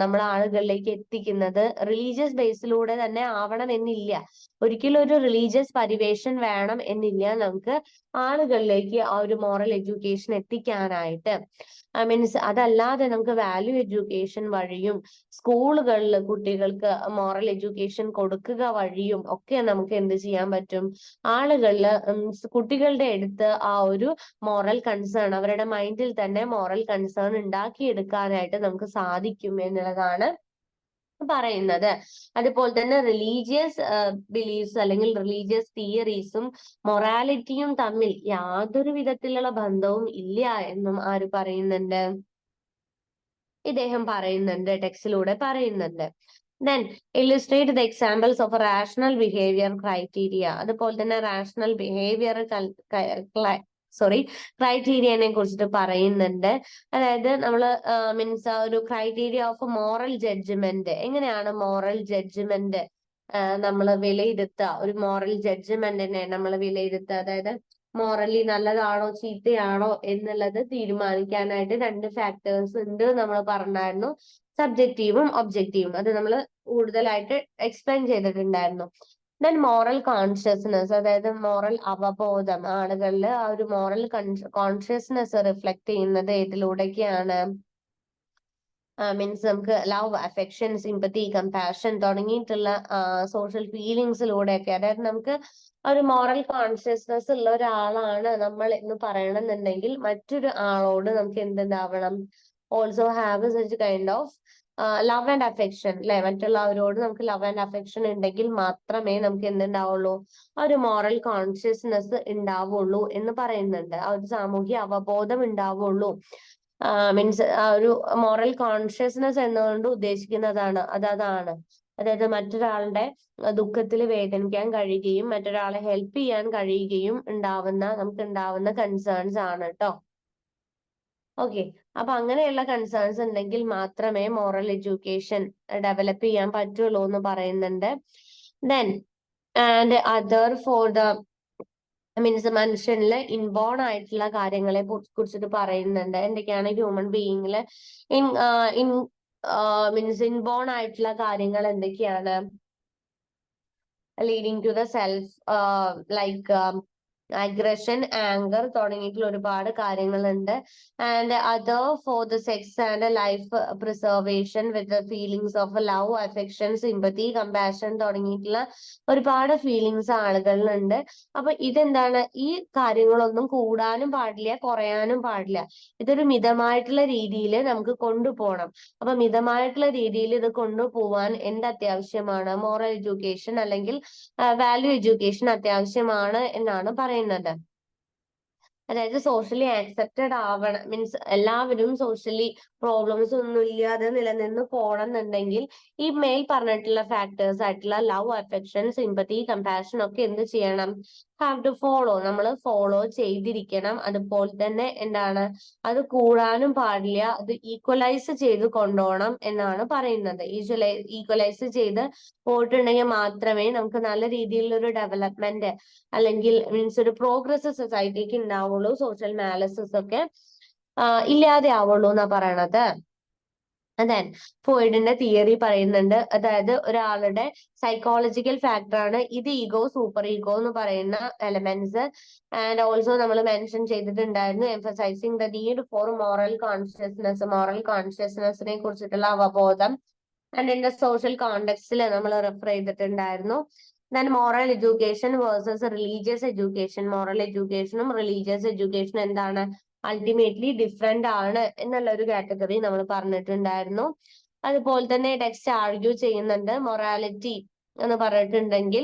S1: നമ്മൾ ആളുകളിലേക്ക് എത്തിക്കുന്നത് റിലീജിയസ് ബേസിലൂടെ തന്നെ ആവണം എന്നില്ല. ഒരിക്കലും ഒരു റിലീജിയസ് പരിവേഷൻ വേണം എന്നില്ല നമുക്ക് ആളുകളിലേക്ക് ആ ഒരു മോറൽ എഡ്യൂക്കേഷൻ എത്തിക്കാനായിട്ട്. മീൻസ് അതല്ലാതെ നമുക്ക് വാല്യൂ എഡ്യൂക്കേഷൻ വഴിയും സ്കൂളുകളിൽ കുട്ടികൾക്ക് മോറൽ എഡ്യൂക്കേഷൻ കൊടുക്കുക വഴിയും ഒക്കെ നമുക്ക് എന്ത് ചെയ്യാൻ പറ്റും? ആളുകളിൽ കുട്ടികളുടെ അടുത്ത് ആ ഒരു മോറൽ കൺസേൺ, അവരുടെ മൈൻഡിൽ തന്നെ മോറൽ കൺസേൺ ഉണ്ടാക്കിയെടുക്കാനായിട്ട് നമുക്ക് സാധിക്കും എന്നുള്ളതാണ് പറയുന്നത്. അതുപോലെ തന്നെ റിലീജിയസ് ബിലീഫ്സ് അല്ലെങ്കിൽ റിലീജിയസ് തിയറീസും മൊറാലിറ്റിയും തമ്മിൽ യാതൊരു വിധത്തിലുള്ള ബന്ധവും ഇല്ല എന്നും ആര് പറയുന്നുണ്ട്? ഇദ്ദേഹം പറയുന്നുണ്ട്, ടെക്സ്റ്റിലൂടെ പറയുന്നുണ്ട്. Then illustrate the examples of rational behaviour criteria. അതുപോലെ തന്നെ റാഷണൽ ബിഹേവിയർ ക്രൈറ്റീരിയനെ കുറിച്ചിട്ട് പറയുന്നുണ്ട്. അതായത് നമ്മൾ മീൻസ് ഒരു ക്രൈറ്റീരിയ ഓഫ് മോറൽ ജഡ്ജ്മെന്റ്, എങ്ങനെയാണ് മോറൽ ജഡ്ജ്മെന്റ് നമ്മൾ വിലയിരുത്തുക, ഒരു മോറൽ ജഡ്ജ്മെന്റിനെ നമ്മൾ വിലയിരുത്തുക, അതായത് മോറലി നല്ലതാണോ ചീത്തയാണോ എന്നുള്ളത് തീരുമാനിക്കാനായിട്ട് രണ്ട് ഫാക്ടേഴ്സ് ഉണ്ട് നമ്മൾ പറഞ്ഞായിരുന്നു, സബ്ജക്റ്റീവും ഒബ്ജക്റ്റീവും. അത് നമ്മൾ കൂടുതലായിട്ട് എക്സ്പ്ലെയിൻ ചെയ്തിട്ടുണ്ടായിരുന്നു. ദെൻ മോറൽ കോൺഷ്യസ്നെസ്, അതായത് മോറൽ അവബോധം, ആളുകളിൽ ആ ഒരു മോറൽ കോൺഷ്യസ്നെസ് റിഫ്ലക്ട് ചെയ്യുന്നത് ഏതിലൂടെയൊക്കെയാണ്? മീൻസ് നമുക്ക് ലവ്, അഫെക്ഷൻ, സിമ്പത്തി, കമ്പാഷൻ തുടങ്ങിയിട്ടുള്ള സോഷ്യൽ ഫീലിങ്സിലൂടെയൊക്കെ. അതായത് നമുക്ക് ഒരു മോറൽ കോൺഷ്യസ്നെസ് ഉള്ള ഒരാളാണ് നമ്മൾ എന്ന് പറയണമെന്നുണ്ടെങ്കിൽ മറ്റൊരു ആളോട് നമുക്ക് എന്തുണ്ടാവണം? Also have such kind of love and affection, അല്ലെ? മറ്റുള്ളവരോട് നമുക്ക് ലവ് ആൻഡ് അഫെക്ഷൻ ഉണ്ടെങ്കിൽ മാത്രമേ നമുക്ക് എന്തുണ്ടാവുള്ളൂ? ആ ഒരു മോറൽ കോൺഷ്യസ്നെസ് ഉണ്ടാവുള്ളൂ എന്ന് പറയുന്നുണ്ട്. ആ ഒരു സാമൂഹ്യ അവബോധം ഉണ്ടാവുള്ളൂ. മീൻസ് ആ ഒരു മോറൽ കോൺഷ്യസ്നെസ് എന്നുകൊണ്ട് ഉദ്ദേശിക്കുന്നതാണ് അതാണ്. അതായത് മറ്റൊരാളുടെ ദുഃഖത്തിൽ വേദനിക്കാൻ കഴിയുകയും മറ്റൊരാളെ ഹെൽപ്പ് ചെയ്യാൻ കഴിയുകയും നമുക്ക് ഉണ്ടാവുന്ന കൺസേൺസ് ആണ് കേട്ടോ. ഓക്കെ, അപ്പൊ അങ്ങനെയുള്ള കൺസേൺസ് ഉണ്ടെങ്കിൽ മാത്രമേ മോറൽ എഡ്യൂക്കേഷൻ ഡെവലപ്പ് ചെയ്യാൻ പറ്റുള്ളൂ എന്ന് പറയുന്നുണ്ട്. Then and other for the means മനുഷ്യനില് ഇൻബോൺ ആയിട്ടുള്ള കാര്യങ്ങളെ കുറിച്ചിട്ട് പറയുന്നുണ്ട്. എന്തൊക്കെയാണ് ഹ്യൂമൻ ബീയിങ്ങില് മീൻസ് ഇൻബോൺ ആയിട്ടുള്ള കാര്യങ്ങൾ എന്തൊക്കെയാണ്? Leading to the self like aggression, anger തുടങ്ങിയിട്ടുള്ള ഒരുപാട് കാര്യങ്ങളുണ്ട്. And other for the sex and life preservation with feelings of love, affection, sympathy, compassion തുടങ്ങിയിട്ടുള്ള ഒരുപാട് ഫീലിങ്സ് ആളുകളിലുണ്ട്. അപ്പൊ ഇതെന്താണ്? ഈ കാര്യങ്ങളൊന്നും കൂടാനും പാടില്ല, കുറയാനും പാടില്ല. ഇതൊരു മിതമായിട്ടുള്ള രീതിയിൽ നമുക്ക് കൊണ്ടുപോകണം. അപ്പൊ മിതമായിട്ടുള്ള രീതിയിൽ ഇത് കൊണ്ടുപോവാൻ എന്ത് അത്യാവശ്യമാണ്? മോറൽ എഡ്യൂക്കേഷൻ അല്ലെങ്കിൽ വാല്യൂ എഡ്യൂക്കേഷൻ അത്യാവശ്യമാണ് എന്നാണ് പറയുന്നത്. അതായത് സോഷ്യലി ആക്സെപ്റ്റഡ് ആവണം, മീൻസ് എല്ലാവരും സോഷ്യലി പ്രോബ്ലംസ് ഒന്നും ഇല്ലാതെ നിലനിന്ന് പോകണം എന്നുണ്ടെങ്കിൽ ഈ മേൽ പറഞ്ഞിട്ടുള്ള ഫാക്ടേഴ്സ് ആയിട്ടുള്ള ലവ്, അഫെക്ഷൻ, സിമ്പതി, കമ്പാഷൻ ഒക്കെ എന്ത് ചെയ്യണം? ഹാവ് ടു ഫോളോ, നമ്മൾ ഫോളോ ചെയ്തിരിക്കണം. അതുപോലെ തന്നെ എന്താണ്, അത് കൂടാനും പാടില്ല, അത് ഈക്വലൈസ് ചെയ്ത് കൊണ്ടുപോകണം എന്നാണ് പറയുന്നത്. ഈക്വലൈസ് ചെയ്ത് പോയിട്ടുണ്ടെങ്കിൽ മാത്രമേ നമുക്ക് നല്ല രീതിയിലുള്ള ഒരു ഡെവലപ്മെന്റ് അല്ലെങ്കിൽ മീൻസ് ഒരു പ്രോഗ്രസ് സൊസൈറ്റിക്ക് ഉണ്ടാവുള്ളൂ. സോഷ്യൽ മാലസസ് ഒക്കെ ഇല്ലാതെ ആവുള്ളൂ എന്നാ പറയണത്. അതെ, ഫ്രോയിഡിന്റെ തിയറി പറയുന്നുണ്ട്, അതായത് ഒരാളുടെ സൈക്കോളജിക്കൽ ഫാക്ടറാണ് ഇത്, ഈഗോ, സൂപ്പർ ഈഗോ എന്ന് പറയുന്ന എലമെന്റ്സ്. ആൻഡ് ഓൾസോ നമ്മൾ മെൻഷൻ ചെയ്തിട്ടുണ്ടായിരുന്നു emphasising the need for moral കോൺഷ്യസ്നെസ്സിനെ കുറിച്ചിട്ടുള്ള അവബോധം. ആൻഡ് ഇൻ ദ സോഷ്യൽ കോണ്ടെക്സ്റ്റിൽ നമ്മൾ റെഫർ ചെയ്തിട്ടുണ്ടായിരുന്നു. Then moral education versus religious education. Moral എഡ്യൂക്കേഷനും റിലീജിയസ് എഡ്യൂക്കേഷനും എന്താണ്, അൾട്ടിമേറ്റ്ലി ഡിഫറെന്റ് ആണ് എന്നുള്ള ഒരു കാറ്റഗറി നമ്മൾ പറഞ്ഞിട്ടുണ്ടായിരുന്നു. അതുപോലെ തന്നെ ടെക്സ്റ്റ് ആർഗ്യൂ ചെയ്യുന്നുണ്ട്, മൊറാലിറ്റി എന്ന് പറഞ്ഞിട്ടുണ്ടെങ്കിൽ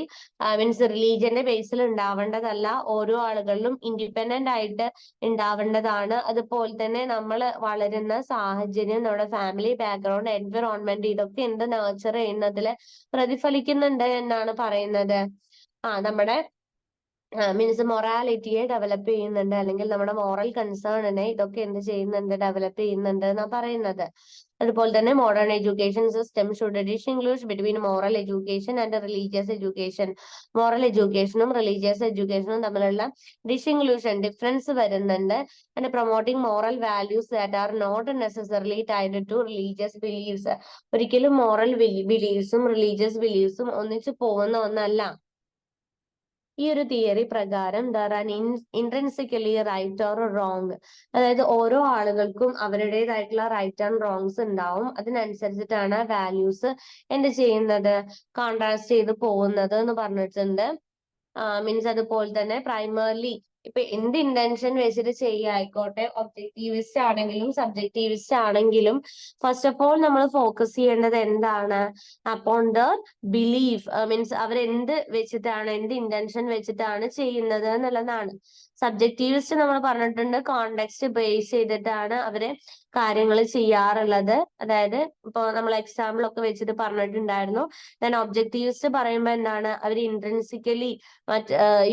S1: മീൻസ് റിലീജിയന്റെ ബേസിൽ ഉണ്ടാവേണ്ടതല്ല, ഓരോ ആളുകളിലും ഇൻഡിപെൻഡന്റ് ആയിട്ട് ഉണ്ടാവേണ്ടതാണ്. അതുപോലെ തന്നെ നമ്മൾ വളരുന്ന സാഹചര്യം, നമ്മുടെ ഫാമിലി ബാക്ക്ഗ്രൗണ്ട്, എൻവിറോൺമെന്റ്, ഇതൊക്കെ എന്ത് നേർച്ചർ ചെയ്യുന്നതിൽ പ്രതിഫലിക്കുന്നുണ്ട് എന്നാണ് പറയുന്നത്. നമ്മുടെ മീൻസ് മൊറാലിറ്റിയെ ഡെവലപ്പ് ചെയ്യുന്നുണ്ട്, അല്ലെങ്കിൽ നമ്മുടെ മോറൽ കൺസേണിനെ ഇതൊക്കെ എന്ത് ചെയ്യുന്നുണ്ട്, ഡെവലപ്പ് ചെയ്യുന്നുണ്ട് എന്നാ പറയുന്നത്. അതുപോലെ തന്നെ modern education system should distinguish between moral education and religious education. Moral എഡ്യൂക്കേഷനും റിലീജിയസ് എഡ്യൂക്കേഷനും തമ്മിലുള്ള ഡിഫറൻസ് വരുന്നുണ്ട്. And promoting moral values that are not necessarily tied to religious beliefs. ഒരിക്കലും മോറൽ ബിലീഫ്സും റിലീജിയസ് ബിലീഫ്സും ഒന്നിച്ചു പോകുന്ന ഒന്നല്ല. ഈ ഒരു തിയറി പ്രകാരം there are intrinsically right or wrong, അതായത് ഓരോ ആളുകൾക്കും അവരുടേതായിട്ടുള്ള റൈറ്റ് ആൻഡ് റോങ്സ് ഉണ്ടാവും. അതിനനുസരിച്ചിട്ടാണ് വാല്യൂസ് എന്ത് ചെയ്യുന്നത്, കോൺട്രാസ്റ്റ് ചെയ്ത് പോകുന്നത് എന്ന് പറഞ്ഞിട്ടുണ്ട്. മീൻസ് അതുപോലെ തന്നെ പ്രൈമർലി ഇപ്പൊ എന്ത് ഇന്റൻഷൻ വെച്ചിട്ട് ചെയ്യായിക്കോട്ടെ, ഒബ്ജക്റ്റീവിസ്റ്റ് ആണെങ്കിലും സബ്ജക്റ്റീവിസ്റ്റ് ആണെങ്കിലും ഫസ്റ്റ് ഓഫ് ഓൾ നമ്മൾ ഫോക്കസ് ചെയ്യേണ്ടത് എന്താണ്, അപ്പോൺ ദ ബിലീഫ്, മീൻസ് അവരെന്ത് വെച്ചിട്ടാണ്, എന്ത് ഇന്റൻഷൻ വെച്ചിട്ടാണ് ചെയ്യുന്നത് എന്നുള്ളതാണ്. സബ്ജക്റ്റീവിസ്റ്റ് നമ്മൾ പറഞ്ഞിട്ടുണ്ട് കോണ്ടെക്സ്റ്റ് ബേസ് ചെയ്തിട്ടാണ് അവര് കാര്യങ്ങൾ ചെയ്യാറുള്ളത്. അതായത് ഇപ്പൊ നമ്മൾ എക്സാമ്പിൾ ഒക്കെ വെച്ചിട്ട് പറഞ്ഞിട്ടുണ്ടായിരുന്നു. ദെൻ ഒബ്ജക്റ്റീവിസ്റ്റ് പറയുമ്പോൾ എന്താണ്, അവർ ഇൻട്രിൻസിക്കലി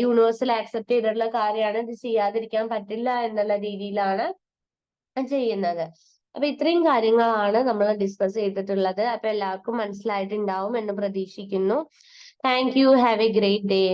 S1: യൂണിവേഴ്സൽ ആക്സെപ്റ്റ് ചെയ്തിട്ടുള്ള കാര്യമാണ്, ഇത് ചെയ്യാതിരിക്കാൻ പറ്റില്ല എന്നുള്ള രീതിയിലാണ് ചെയ്യുന്നത്. അപ്പൊ ഇത്രയും കാര്യങ്ങളാണ് നമ്മൾ ഡിസ്കസ് ചെയ്തിട്ടുള്ളത്. അപ്പൊ എല്ലാവർക്കും മനസ്സിലായിട്ടുണ്ടാവും എന്ന് പ്രതീക്ഷിക്കുന്നു. Thank you. Have A great day.